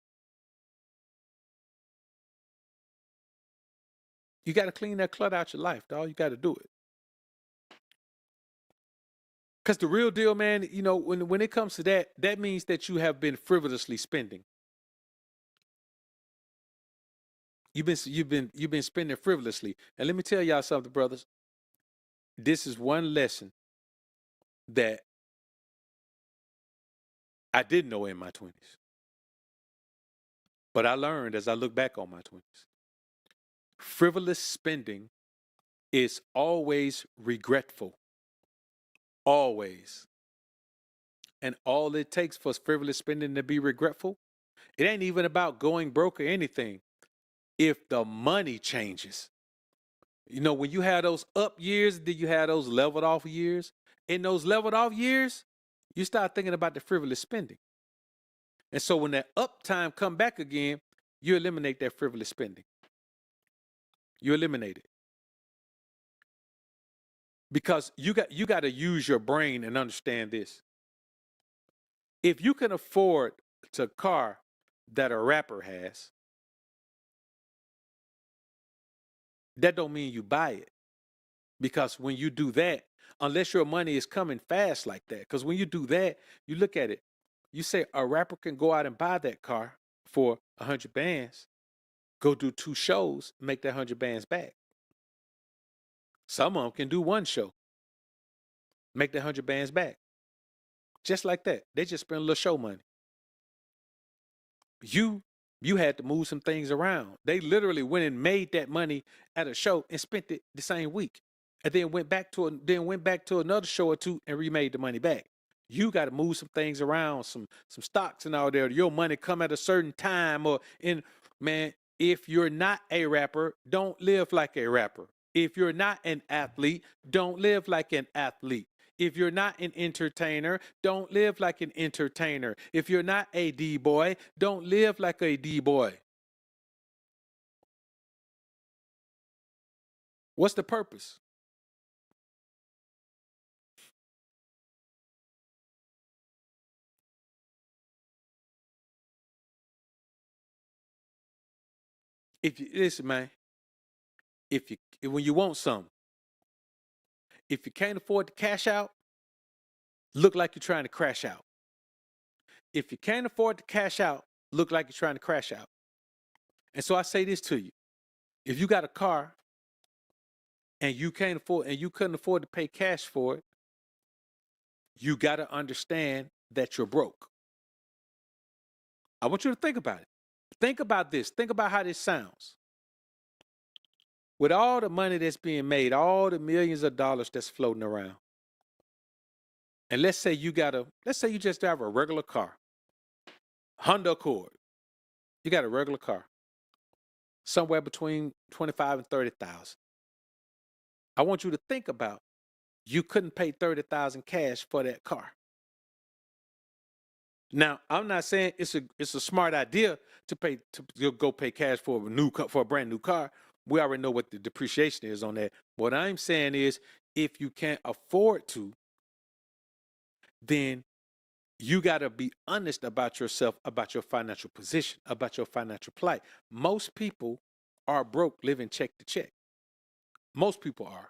You got to clean that clutter out your life, dog. You got to do it. Because the real deal, man, you know, when it comes to that, that means that you have been frivolously spending. You've been spending frivolously. And let me tell y'all something, brothers. This is one lesson that I didn't know in my 20s. But I learned as I look back on my 20s. Frivolous spending is always regretful. Always. And all it takes for frivolous spending to be regretful, it ain't even about going broke or anything. if the money changes. You know, when you have those up years, then you have those leveled off years. In those leveled off years, you start thinking about the frivolous spending. And so when that up time come back again, you eliminate that frivolous spending. You eliminate it. Because you got to use your brain and understand this. If you can afford a car that a rapper has, that don't mean you buy it. Because when you do that, unless your money is coming fast like that, because when you do that, you look at it, you say a rapper can go out and buy that car for 100 bands, go do 2 shows, make that 100 bands back. Some of them can do 1 show, make that 100 bands back. Just like that. They just spend a little show money. You had to move some things around. They literally went and made that money at a show and spent it the same week, and then went back to another show or 2 and remade the money back. You got to move some things around, some stocks and all there. Your money come at a certain time or in man. If you're not a rapper, don't live like a rapper. If you're not an athlete, don't live like an athlete. If you're not an entertainer, don't live like an entertainer. If you're not a D-boy, don't live like a D-boy. What's the purpose? If you listen, man, if you when you want something, if you can't afford to cash out, look like you're trying to crash out. If you can't afford to cash out, look like you're trying to crash out. And so I say this to you. If you got a car and you couldn't afford to pay cash for it, you got to understand that you're broke. I want you to think about it. Think about this. Think about how this sounds. With all the money that's being made, all the millions of dollars that's floating around, and let's say you just have a regular car, Honda Accord. You got a regular car, somewhere between 25 and 30,000. I want you to think about you couldn't pay 30,000 cash for that car. Now, I'm not saying it's a smart idea to go pay cash for a brand new car. We already know what the depreciation is on that. What I'm saying is, if you can't afford to, then you got to be honest about yourself, about your financial position, about your financial plight. Most people are broke, living check to check. Most people are.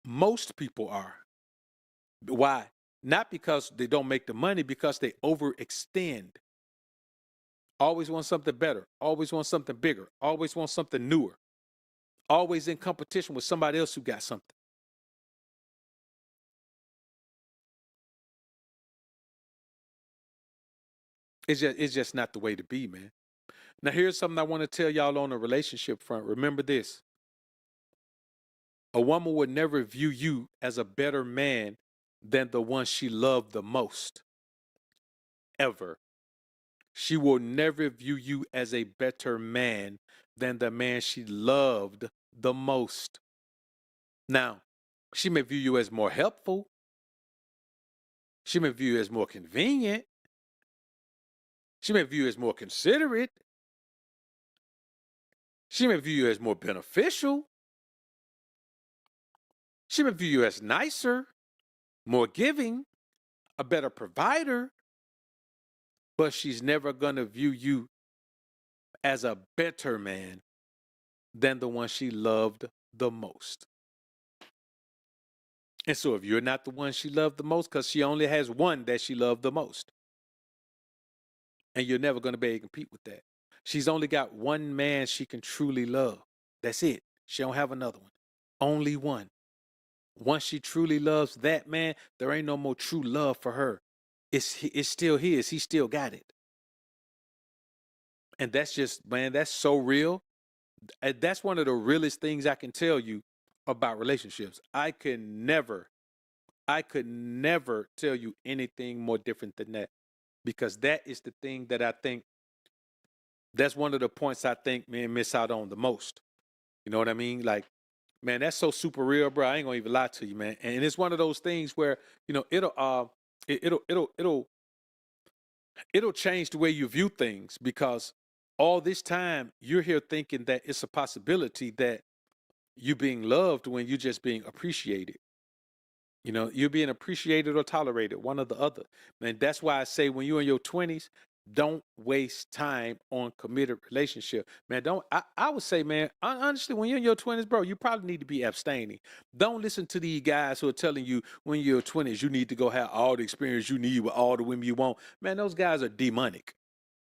Most people are. Why? Not because they don't make the money, because they overextend. Always want something better. Always want something bigger. Always want something newer. Always in competition with somebody else who got something. It's just not the way to be, man. Now, here's something I want to tell y'all on the relationship front. Remember this. A woman would never view you as a better man than the one she loved the most. Ever. She will never view you as a better man than the man she loved the most. Now, she may view you as more helpful. She may view you as more convenient. She may view you as more considerate. She may view you as more beneficial. She may view you as nicer, more giving, a better provider. But she's never going to view you as a better man than the one she loved the most. And so if you're not the one she loved the most, because she only has one that she loved the most, and you're never going to be able to compete with that. She's only got one man she can truly love. That's it. She don't have another one. Only one. Once she truly loves that man, there ain't no more true love for her. It's still his. He still got it. And that's just, man, that's so real. And that's one of the realest things I can tell you about relationships. I could never tell you anything more different than that, because that is the thing that I think That's one of the points I think men miss out on the most. You know what I mean? Like, man, that's so super real, bro. I ain't gonna even lie to you, man. And it's one of those things where, it'll change the way you view things, because all this time you're here thinking that it's a possibility that you being loved when you're just being appreciated. You're being appreciated or tolerated, one or the other. And that's why I say, when you're in your 20s, don't waste time on committed relationship. Man, don't I would say, man, honestly, when you're in your 20s, bro, you probably need to be abstaining. Don't listen to these guys who are telling you when you're 20s, you need to go have all the experience you need with all the women you want. Man, those guys are demonic.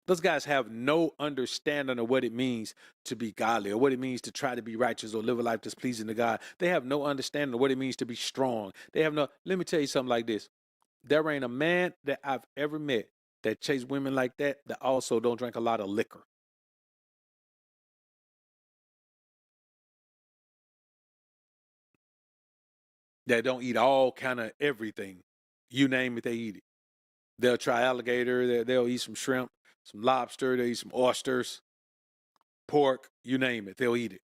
Those guys have no understanding of what it means to be godly, or what it means to try to be righteous or live a life that's pleasing to God. They have no understanding of what it means to be strong. They have no, let me tell you something like this. There ain't a man that I've ever met that chase women like that also don't drink a lot of liquor. That don't eat all kind of everything. You name it, they eat it. They'll try alligator, they'll eat some shrimp, some lobster, they'll eat some oysters, pork, you name it, they'll eat it.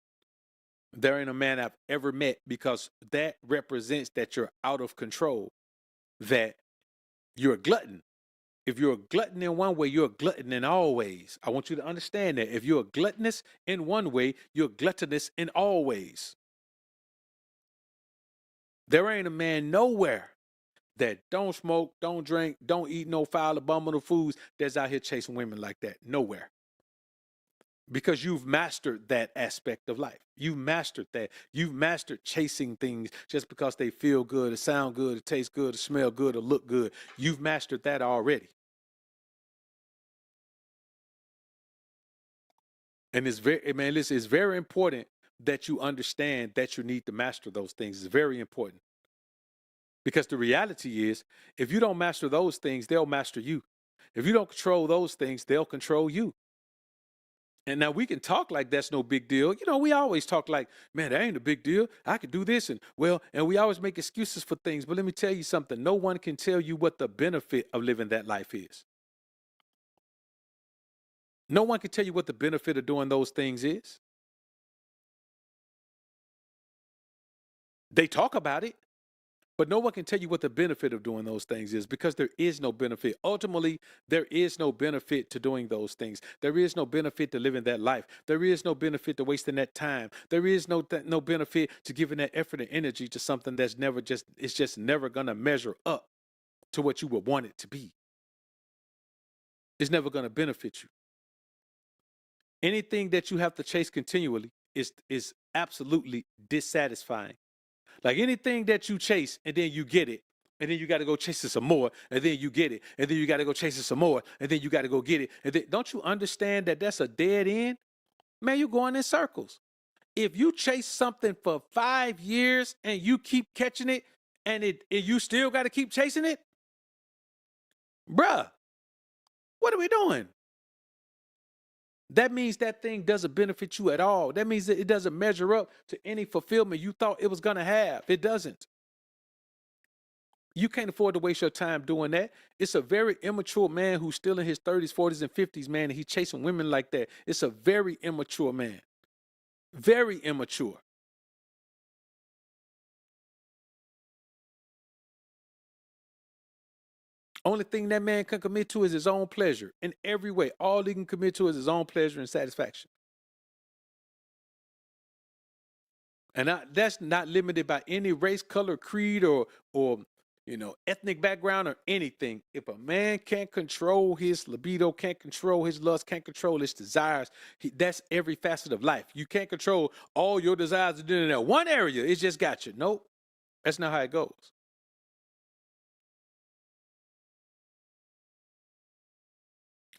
There ain't a man I've ever met, because that represents that you're out of control, that you're a glutton. If you're a glutton in one way, you're a glutton in all ways. I want you to understand that. If you're a gluttonous in one way, you're gluttonous in all ways. There ain't a man nowhere that don't smoke, don't drink, don't eat no foul, abominable foods that's out here chasing women like that. Nowhere. Because you've mastered that aspect of life. You've mastered that. You've mastered chasing things just because they feel good, or sound good, or taste good, or smell good, or look good. You've mastered that already. And it's very, man, listen, it's very important that you understand that you need to master those things. It's very important. Because the reality is, if you don't master those things, they'll master you. If you don't control those things, they'll control you. And now we can talk like that's no big deal. We always talk like, man, that ain't a big deal. I could do this. And we always make excuses for things. But let me tell you something. No one can tell you what the benefit of living that life is. No one can tell you what the benefit of doing those things is. They talk about it, but no one can tell you what the benefit of doing those things is, because there is no benefit. Ultimately, there is no benefit to doing those things. There is no benefit to living that life. There is no benefit to wasting that time. There is no benefit to giving that effort and energy to something that's it's just never going to measure up to what you would want it to be. It's never going to benefit you. Anything that you have to chase continually is absolutely dissatisfying. Like, anything that you chase and then you get it, and then you got to go chase it some more, and then you get it, and then you got to go chase it some more, and then you got to go get it. And then, don't you understand that that's a dead end? Man, you're going in circles. If you chase something for 5 years and you keep catching it, and you still got to keep chasing it, bruh, what are we doing? That means that thing doesn't benefit you at all. That means that it doesn't measure up to any fulfillment you thought it was going to have. It doesn't. You can't afford to waste your time doing that. It's a very immature man who's still in his 30s, 40s, and 50s, man, and he's chasing women like that. It's a very immature man. Very immature. Only thing that man can commit to is his own pleasure in every way. All he can commit to is his own pleasure and satisfaction. And that's not limited by any race, color, creed, or ethnic background or anything. If a man can't control his libido, can't control his lust, can't control his desires, that's every facet of life. You can't control all your desires in that one area. It's just got you. Nope, that's not how it goes.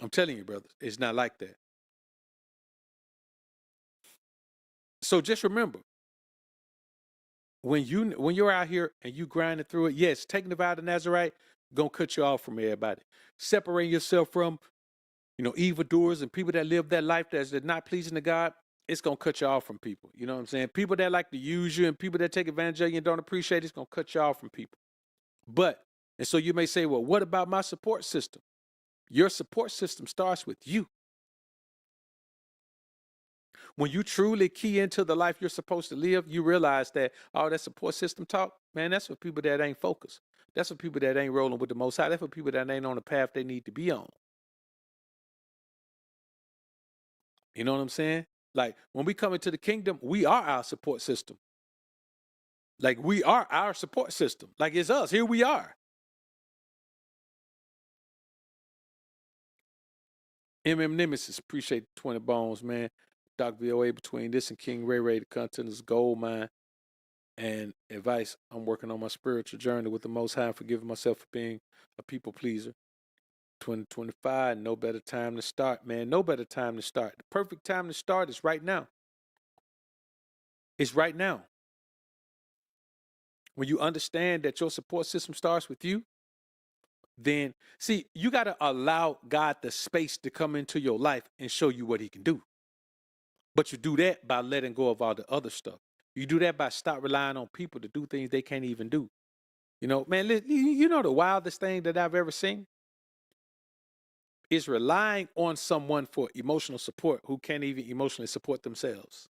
I'm telling you, brothers, it's not like that. So just remember, when you're out here and you grinding through it, yes, taking the vow to Nazarite gonna cut you off from everybody. Separating yourself from evildoers and people that live that life that's not pleasing to God, it's gonna cut you off from people. You know what I'm saying? People that like to use you and people that take advantage of you and don't appreciate it's gonna cut you off from people. But and so you may say, well, what about my support system? Your support system starts with you. When you truly key into the life you're supposed to live, you realize that all that support system talk, man, that's for people that ain't focused. That's for people that ain't rolling with the Most High. That's for people that ain't on the path they need to be on. You know what I'm saying? Like when we come into the kingdom, we are our support system. Like we are our support system. Like it's us. Here we are. Nemesis, appreciate the 20 bones, man. Doc VOA, between this and King Ray Ray, the content is gold mine. And advice, I'm working on my spiritual journey with the Most High, forgiving myself for being a people pleaser. 2025, no better time to start, man. No better time to start. The perfect time to start is right now. It's right now. When you understand that your support system starts with you, then see, you got to allow God the space to come into your life and show you what he can do. But you do that by letting go of all the other stuff. You do that by stop relying on people to do things they can't even do. You know, man, you know the wildest thing that I've ever seen is relying on someone for emotional support who can't even emotionally support themselves.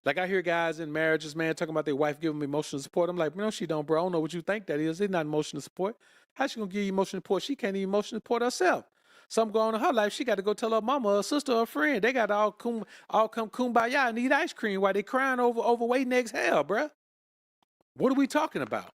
Like I hear guys in marriages, man, talking about their wife giving them emotional support. I'm like, no, she don't, bro. I don't know what you think that is. It's not emotional support. How's she gonna give you emotional support? She can't even emotionally support herself. Something going on in her life, she got to go tell her mama, her sister, her friend. They got to all come kumbaya and eat ice cream while they crying over overweight and exhale, bruh. What are we talking about?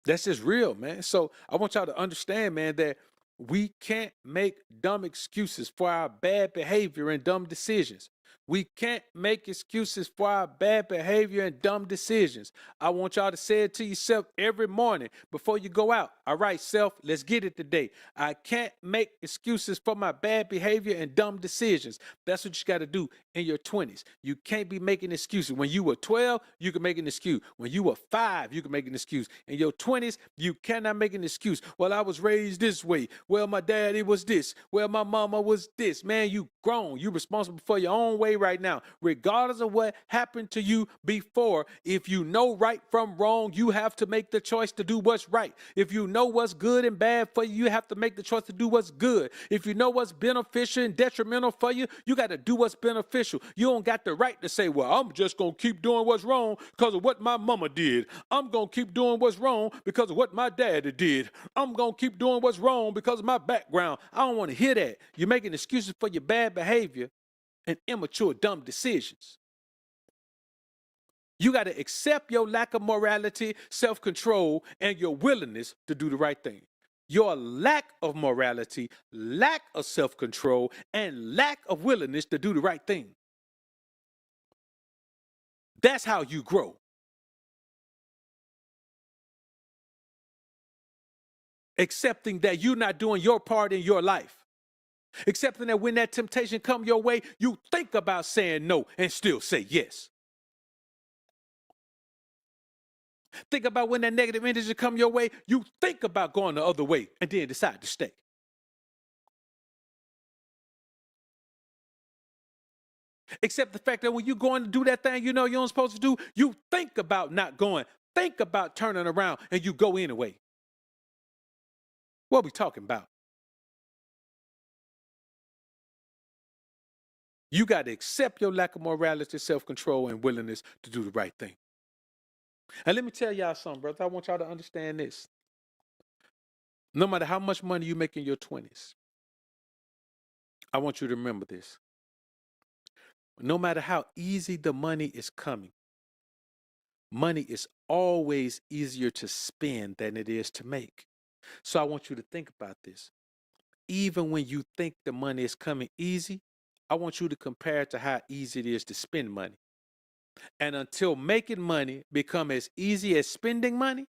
That's just real, man. So I want y'all to understand, man, that we can't make dumb excuses for our bad behavior and dumb decisions. We can't make excuses for our bad behavior and dumb decisions. I want y'all to say it to yourself every morning before you go out. All right, self, let's get it today. I can't make excuses for my bad behavior and dumb decisions. That's what you got to do in your 20s. You can't be making excuses. When you were 12, you can make an excuse. When you were 5, you can make an excuse. In your 20s, you cannot make an excuse. Well, I was raised this way. Well, my daddy was this. Well, my mama was this. Man, you grown. You responsible for your own way right now. Regardless of what happened to you before, if you know right from wrong, you have to make the choice to do what's right. If you know what's good and bad for you, you have to make the choice to do what's good. If you know what's beneficial and detrimental for you, you got to do what's beneficial. You don't got the right to say, well, I'm just going to keep doing what's wrong because of what my mama did. I'm going to keep doing what's wrong because of what my daddy did. I'm going to keep doing what's wrong because of my background. I don't want to hear that. You're making excuses for your bad behavior and immature, dumb decisions. You got to accept your lack of morality, self-control, and your willingness to do the right thing. Your lack of morality, lack of self-control, and lack of willingness to do the right thing. That's how you grow. Accepting that you're not doing your part in your life. Accepting that when that temptation come your way, you think about saying no and still say yes. Think about when that negative energy come your way, you think about going the other way and then decide to stay. Except the fact that when you're going to do that thing you know you're not supposed to do, you think about not going. Think about turning around and you go anyway. What are we talking about? You got to accept your lack of morality, self-control, and willingness to do the right thing. And let me tell y'all something, brother. I want y'all to understand this. No matter how much money you make in your 20s, I want you to remember this. No matter how easy the money is coming, money is always easier to spend than it is to make. So I want you to think about this. Even when you think the money is coming easy, I want you to compare it to how easy it is to spend money. And until making money become as easy as spending money,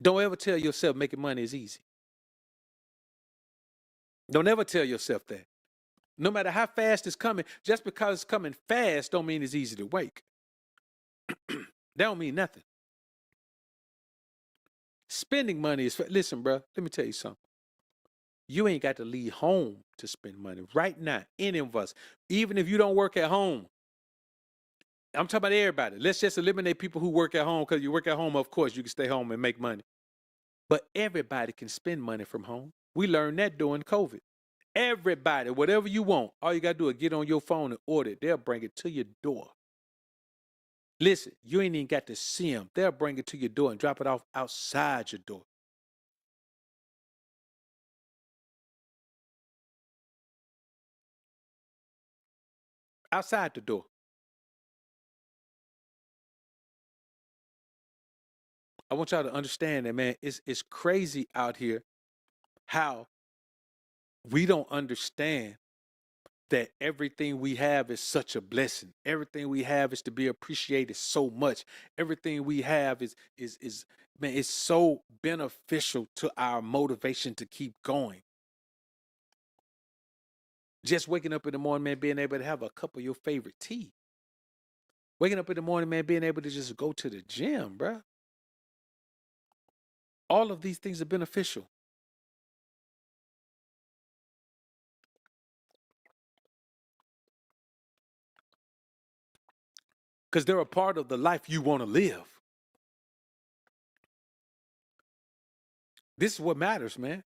don't ever tell yourself making money is easy. Don't ever tell yourself that. No matter how fast it's coming, just because it's coming fast don't mean it's easy to wake. That don't mean nothing. Spending money is, listen, bro, let me tell you something. You ain't got to leave home to spend money. Right now, any of us, even if you don't work at home, I'm talking about everybody. Let's just eliminate people who work at home, because you work at home, of course, you can stay home and make money. But everybody can spend money from home. We learned that during COVID. Everybody, whatever you want, all you got to do is get on your phone and order it. They'll bring it to your door. Listen, you ain't even got to see them. They'll bring it to your door and drop it off outside your door. Outside the door. I want y'all to understand that, man, it's crazy out here how we don't understand that everything we have is such a blessing. Everything we have is to be appreciated so much. Everything we have is man, it's so beneficial to our motivation to keep going. Just waking up in the morning, man, being able to have a cup of your favorite tea. Waking up in the morning, man, being able to just go to the gym, bruh. All of these things are beneficial because they're a part of the life you want to live. This is what matters, man.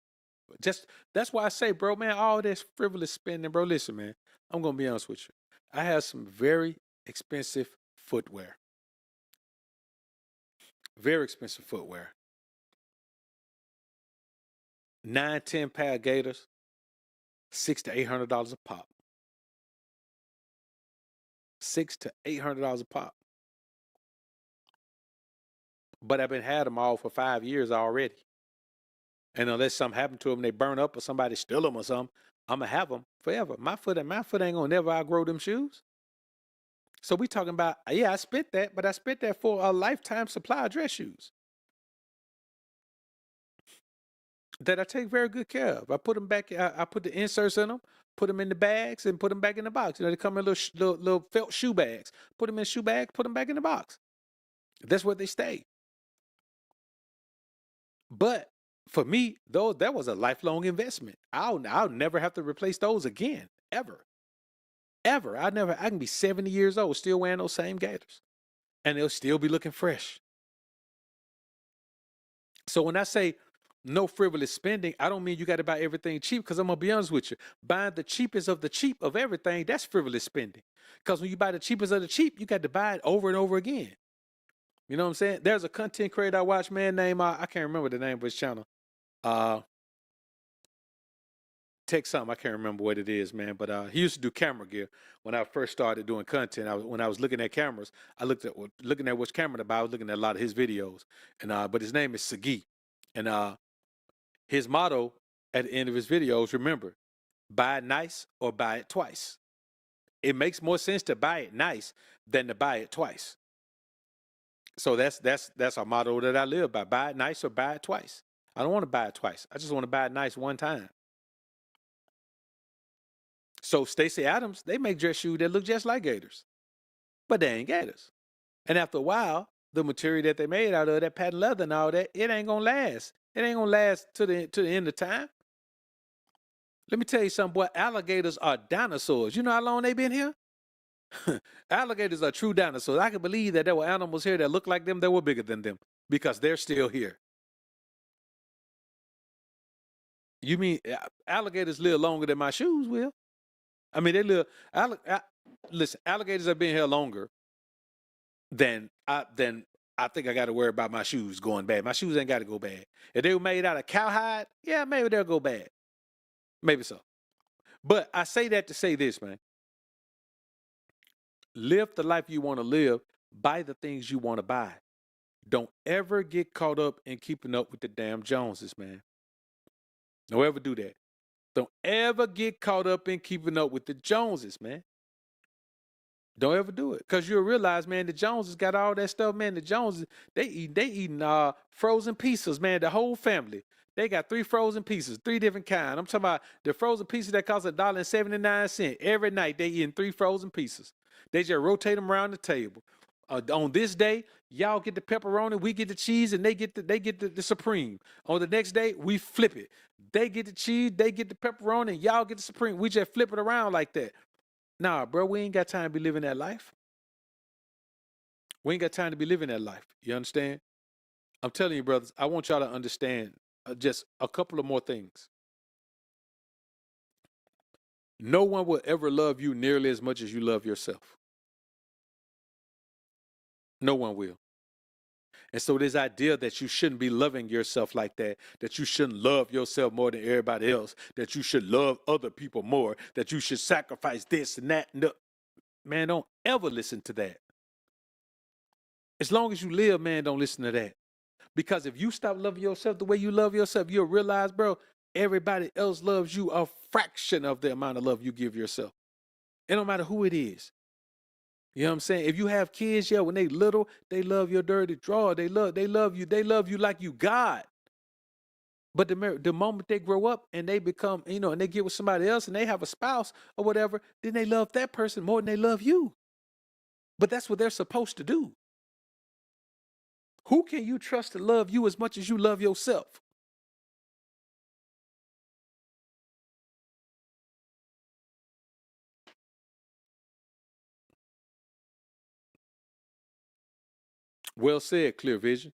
Just that's why I say, bro, man, all this frivolous spending, bro. Listen, man, I'm gonna be honest with you. I have some very expensive footwear. Very expensive footwear. 9, 10 pair of Gators, $600 to $800 a pop. $600 to $800 a pop. But I've been had them all for 5 years already. And unless something happened to them, they burn up or somebody steal them or something, I'm gonna have them forever. My foot ain't gonna never outgrow them shoes. So we talking about, yeah, I spent that, but I spent that for a lifetime supply of dress shoes that I take very good care of. I put them back. I put the inserts in them, put them in the bags, and put them back in the box. You know, they come in little felt shoe bags. Put them in shoe bags, put them back in the box. That's where they stay. But for me, though, that was a lifelong investment. I'll never have to replace those again, ever, ever. I can be 70 years old still wearing those same Gators, and they'll still be looking fresh. So when I say no frivolous spending, I don't mean you got to buy everything cheap. Because I'm gonna be honest with you, buying the cheapest of the cheap of everything, that's frivolous spending. Because when you buy the cheapest of the cheap, you got to buy it over and over again. You know what I'm saying? There's a content creator I watch, man, named I can't remember the name of his channel. Uh, Tech something. I can't remember what it is, man. But he used to do camera gear when I first started doing content. When I was looking at cameras, I looking at which camera to buy. I was looking at a lot of his videos, and but his name is Sagi, and his motto at the end of his videos: remember, buy it nice or buy it twice. It makes more sense to buy it nice than to buy it twice. So that's a motto that I live by: buy it nice or buy it twice. I don't want to buy it twice. I just want to buy it nice one time. So Stacey Adams, they make dress shoes that look just like Gators, but they ain't Gators. And after a while, the material that they made out of that patent leather and all that, it ain't gonna last. It ain't gonna last to the end of time. Let me tell you something, boy. Alligators are dinosaurs. You know how long they been here? Alligators are true dinosaurs. I can believe that there were animals here that looked like them that were bigger than them because they're still here. You mean alligators live longer than my shoes will? I mean, they live. Listen, alligators have been here longer than I think I got to worry about my shoes going bad. My shoes ain't got to go bad. If they were made out of cowhide, yeah, maybe they'll go bad. Maybe so. But I say that to say this, man. Live the life you want to live. Buy the things you want to buy. Don't ever get caught up in keeping up with the damn Joneses, man. Don't ever do that. Don't ever get caught up in keeping up with the Joneses, man. Don't ever do it. Because you'll realize, man, the Joneses got all that stuff, man. The Joneses, they eating frozen pizzas, man. The whole family. They got 3 frozen pizzas, 3 different kinds. I'm talking about the frozen pizzas that cost $1.79. Every night they eating 3 frozen pizzas. They just rotate them around the table. On this day, y'all get the pepperoni, we get the cheese, and they get the supreme. On the next day, we flip it. They get the cheese, they get the pepperoni, and y'all get the supreme. We just flip it around like that. Nah, bro, we ain't got time to be living that life. We ain't got time to be living that life. You understand? I'm telling you, brothers, I want y'all to understand just a couple of more things. No one will ever love you nearly as much as you love yourself. No one will. And so this idea that you shouldn't be loving yourself like that you shouldn't love yourself more than everybody else, that you should love other people more, that you should sacrifice this and that. No, man, don't ever listen to that. As long as you live, man, don't listen to that. Because if you stop loving yourself the way you love yourself, you'll realize, bro, everybody else loves you a fraction of the amount of love you give yourself. It don't matter who it is. You know what I'm saying? If you have kids, yeah, when they little, they love your dirty drawer. They love you like you God. But the moment they grow up and they become, and they get with somebody else and they have a spouse or whatever, then they love that person more than they love you. But that's what they're supposed to do. Who can you trust to love you as much as you love yourself? Well said, Clear Vision.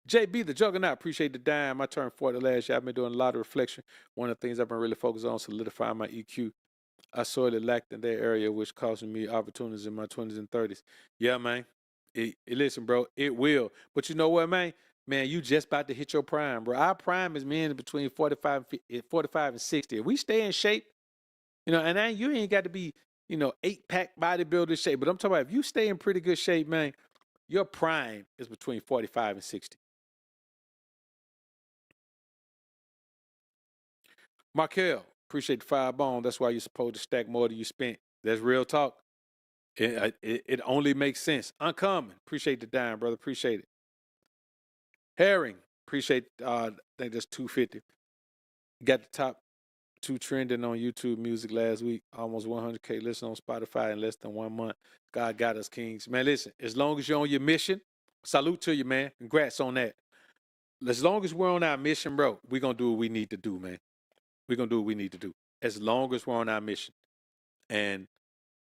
JB the Juggernaut, appreciate the dime. I turned 40 last year. I've been doing a lot of reflection. One of the things I've been really focused on, solidifying my EQ. I sorely lacked in that area, which caused me opportunities in my 20s and 30s. Yeah, man. Listen, bro, it will. But you know what, man? Man, you just about to hit your prime, bro. Our prime is men between 45 and 60. If we stay in shape, and you ain't got to be, 8-pack bodybuilder shape. But I'm talking about if you stay in pretty good shape, man, your prime is between 45 and 60. Markel, appreciate the 5 bone. That's why you're supposed to stack more than you spent. That's real talk. It only makes sense. Uncommon. Appreciate the dime, brother. Appreciate it. Herring. Appreciate. I think that's 250. Got the top 2 trending on YouTube Music last week. Almost 100K listen on Spotify in less than 1 month. God got us, kings. Man, listen. As long as you're on your mission, salute to you, man. Congrats on that. As long as we're on our mission, bro, we're gonna do what we need to do, man. We're gonna do what we need to do. As long as we're on our mission, and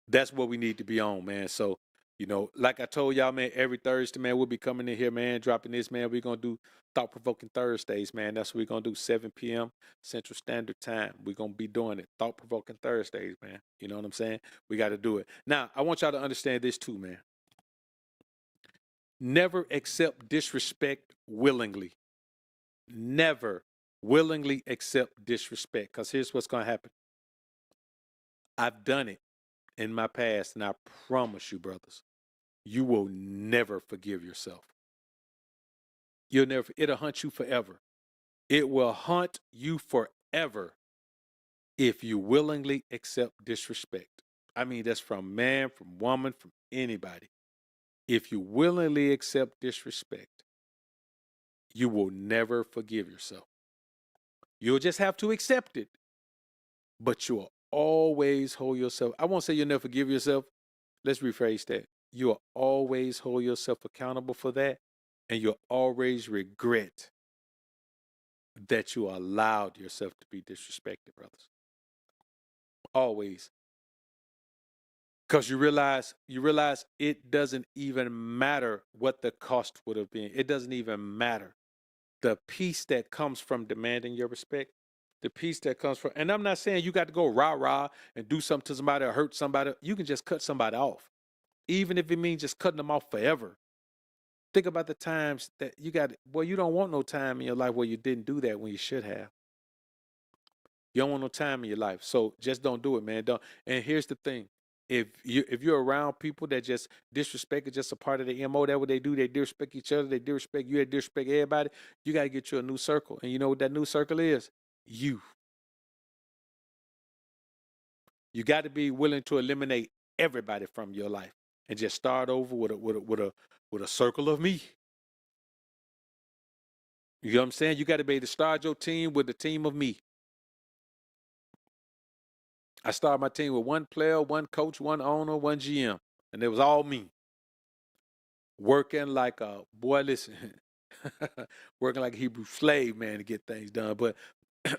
that's what we need to be on, man. So, like I told y'all, man, every Thursday, man, we'll be coming in here, man, dropping this, man. We're going to do thought provoking Thursdays, man. That's what we're going to do, 7 p.m. Central Standard Time. We're going to be doing it. Thought provoking Thursdays, man. You know what I'm saying? We got to do it. Now, I want y'all to understand this too, man. Never accept disrespect willingly. Never willingly accept disrespect, because here's what's going to happen. I've done it in my past, and I promise you, brothers, you will never forgive yourself. It'll haunt you forever. It will haunt you forever if you willingly accept disrespect. I mean, that's from man, from woman, from anybody. If you willingly accept disrespect, you will never forgive yourself. You'll just have to accept it, but you'll always hold yourself. I won't say you'll never forgive yourself. Let's rephrase that. You'll always hold yourself accountable for that, and you'll always regret that you allowed yourself to be disrespected, brothers. Always. Because you realize it doesn't even matter what the cost would have been. It doesn't even matter. The peace that comes from demanding your respect, the peace that comes from, and I'm not saying you got to go rah-rah and do something to somebody or hurt somebody. You can just cut somebody off, even if it means just cutting them off forever. Think about the times that you don't want no time in your life where you didn't do that when you should have. You don't want no time in your life. So just don't do it, man. Don't. And here's the thing. If you're around people that just disrespect is just a part of the MO, that what they do, they disrespect each other, they disrespect you, they disrespect everybody, you gotta get you a new circle. And you know what that new circle is? You. You got to be willing to eliminate everybody from your life and just start over with a circle of me. You know what I'm saying? You got to be able to start your team with a team of me. I started my team with one player, one coach, one owner, one GM, and it was all me. Working like a boy, listen, working like a Hebrew slave, man, to get things done. But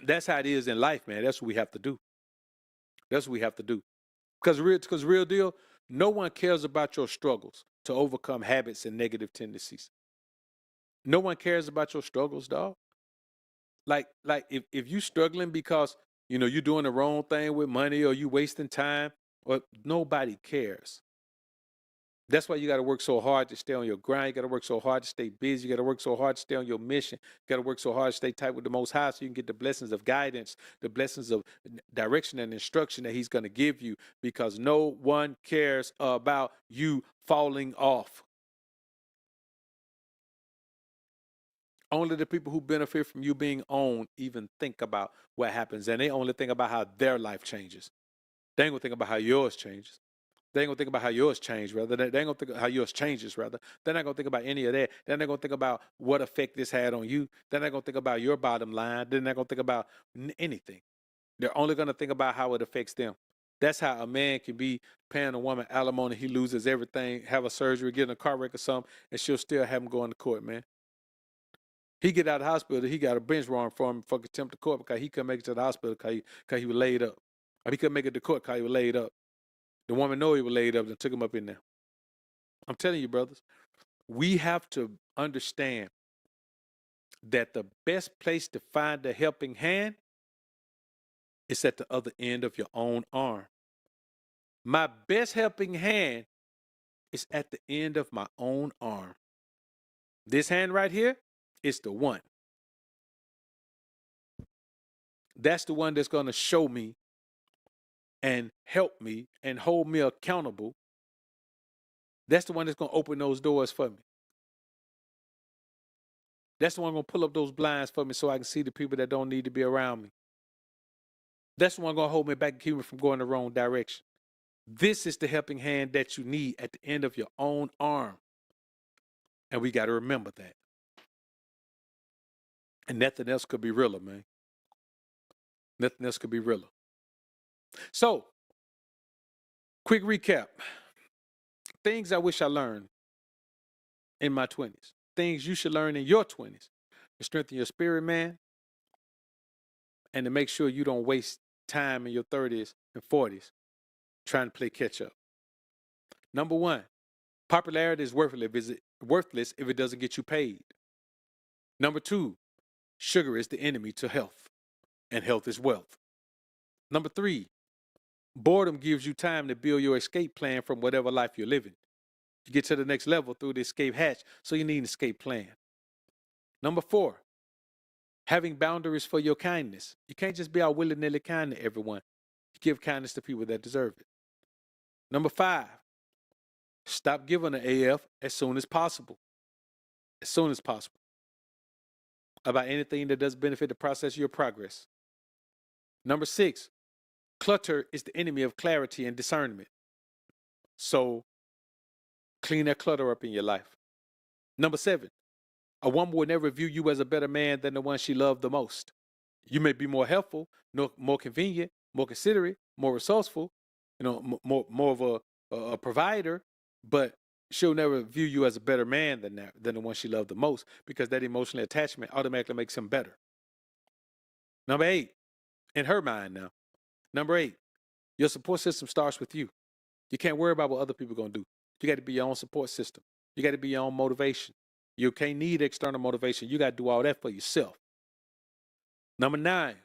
that's how it is in life, man. That's what we have to do. That's what we have to do. Because real deal, no one cares about your struggles to overcome habits and negative tendencies. No one cares about your struggles, dog. Like if you struggling because you're doing the wrong thing with money or you wasting time, or nobody cares. That's why you got to work so hard to stay on your grind. You got to work so hard to stay busy. You got to work so hard to stay on your mission. You got to work so hard to stay tight with the Most High so you can get the blessings of guidance, the blessings of direction and instruction that He's going to give you, because no one cares about you falling off. Only the people who benefit from you being owned even think about what happens, and they only think about how their life changes. They ain't gonna think about how yours changes. They ain't gonna think about how yours changed, rather. They ain't gonna think of how yours changes, rather. They're not gonna think about any of that. They're not gonna think about what effect this had on you. They're not gonna think about your bottom line. They're not gonna think about anything. They're only gonna think about how it affects them. That's how a man can be paying a woman alimony. He loses everything, have a surgery, get in a car wreck or something, and she'll still have him going to court, man. He get out of the hospital, he got a bench warrant for him for contempt of court because he couldn't make it to the hospital because he was laid up. Or he couldn't make it to court because he was laid up. The woman know he was laid up and took him up in there. I'm telling you, brothers, we have to understand that the best place to find a helping hand is at the other end of your own arm. My best helping hand is at the end of my own arm. This hand right here is the one. That's the one that's going to show me and help me and hold me accountable. That's the one that's going to open those doors for me. That's the one going to pull up those blinds for me so I can see the people that don't need to be around me. That's the one going to hold me back and keep me from going the wrong direction. This is the helping hand that you need at the end of your own arm. And we got to remember that. And nothing else could be realer, man. Nothing else could be realer. So, quick recap. Things I wish I learned in my 20s. Things you should learn in your 20s to strengthen your spirit, man, and to make sure you don't waste time in your 30s and 40s trying to play catch up. Number one, popularity is worthless if it doesn't get you paid. Number two, sugar is the enemy to health, and health is wealth. Number three, boredom gives you time to build your escape plan from whatever life you're living. You get to the next level through the escape hatch, so you need an escape plan. Number four, having boundaries for your kindness. You can't just be all willy-nilly kind to everyone. You give kindness to people that deserve it. Number five, stop giving an AF as soon as possible. As soon as possible. About anything that does benefit the process of your progress. Number six, clutter is the enemy of clarity and discernment. So clean that clutter up in your life. Number seven, a woman will never view you as a better man than the one she loved the most. You may be more helpful, more convenient, more considerate, more resourceful, more of a provider, but she'll never view you as a better man than the one she loved the most, because that emotional attachment automatically makes him better. Number eight, in her mind now. Number eight, your support system starts with you. You can't worry about what other people are going to do. You got to be your own support system. You got to be your own motivation. You can't need external motivation. You got to do all that for yourself. Number nine,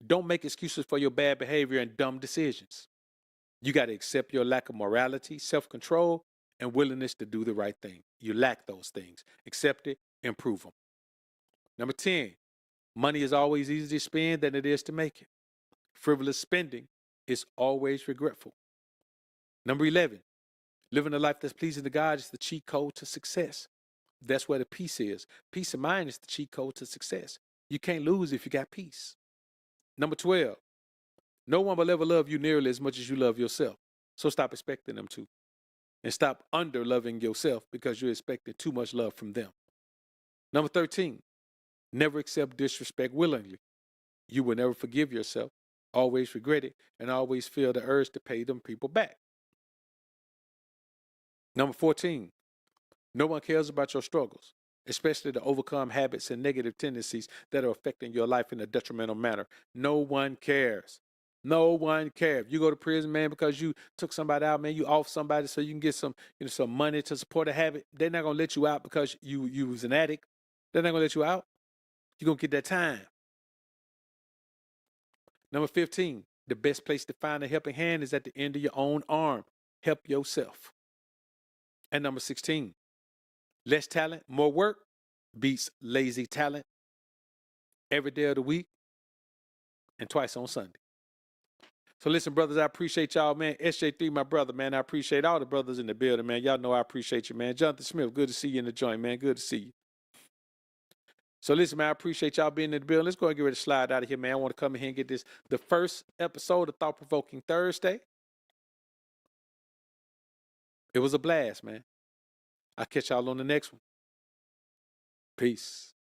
don't make excuses for your bad behavior and dumb decisions. You got to accept your lack of morality, self-control, and willingness to do the right thing. You lack those things. Accept it, improve them. Number 10, money is always easier to spend than it is to make it. Frivolous spending is always regretful. Number 11, living a life that's pleasing to God is the cheat code to success. That's where the peace is. Peace of mind is the cheat code to success. You can't lose if you got peace. Number 12, no one will ever love you nearly as much as you love yourself. So stop expecting them to. And stop under-loving yourself because you're expecting too much love from them. Number 13, never accept disrespect willingly. You will never forgive yourself, always regret it, and always feel the urge to pay them people back. Number 14, no one cares about your struggles, especially to overcome habits and negative tendencies that are affecting your life in a detrimental manner. No one cares. No one cares. If you go to prison, man, because you took somebody out, man, you off somebody so you can get some, some money to support a habit. They're not gonna let you out because you was an addict. They're not gonna let you out. You're gonna get that time. Number 15, the best place to find a helping hand is at the end of your own arm. Help yourself. And number 16, less talent, more work beats lazy talent every day of the week and twice on Sunday. So listen, brothers, I appreciate y'all, man. SJ3, my brother, man. I appreciate all the brothers in the building, man. Y'all know I appreciate you, man. Jonathan Smith, good to see you in the joint, man. Good to see you. So listen, man, I appreciate y'all being in the building. Let's go and get ready to slide out of here, man. I want to come in here and get this, the first episode of Thought Provoking Thursday. It was a blast, man. I'll catch y'all on the next one. Peace.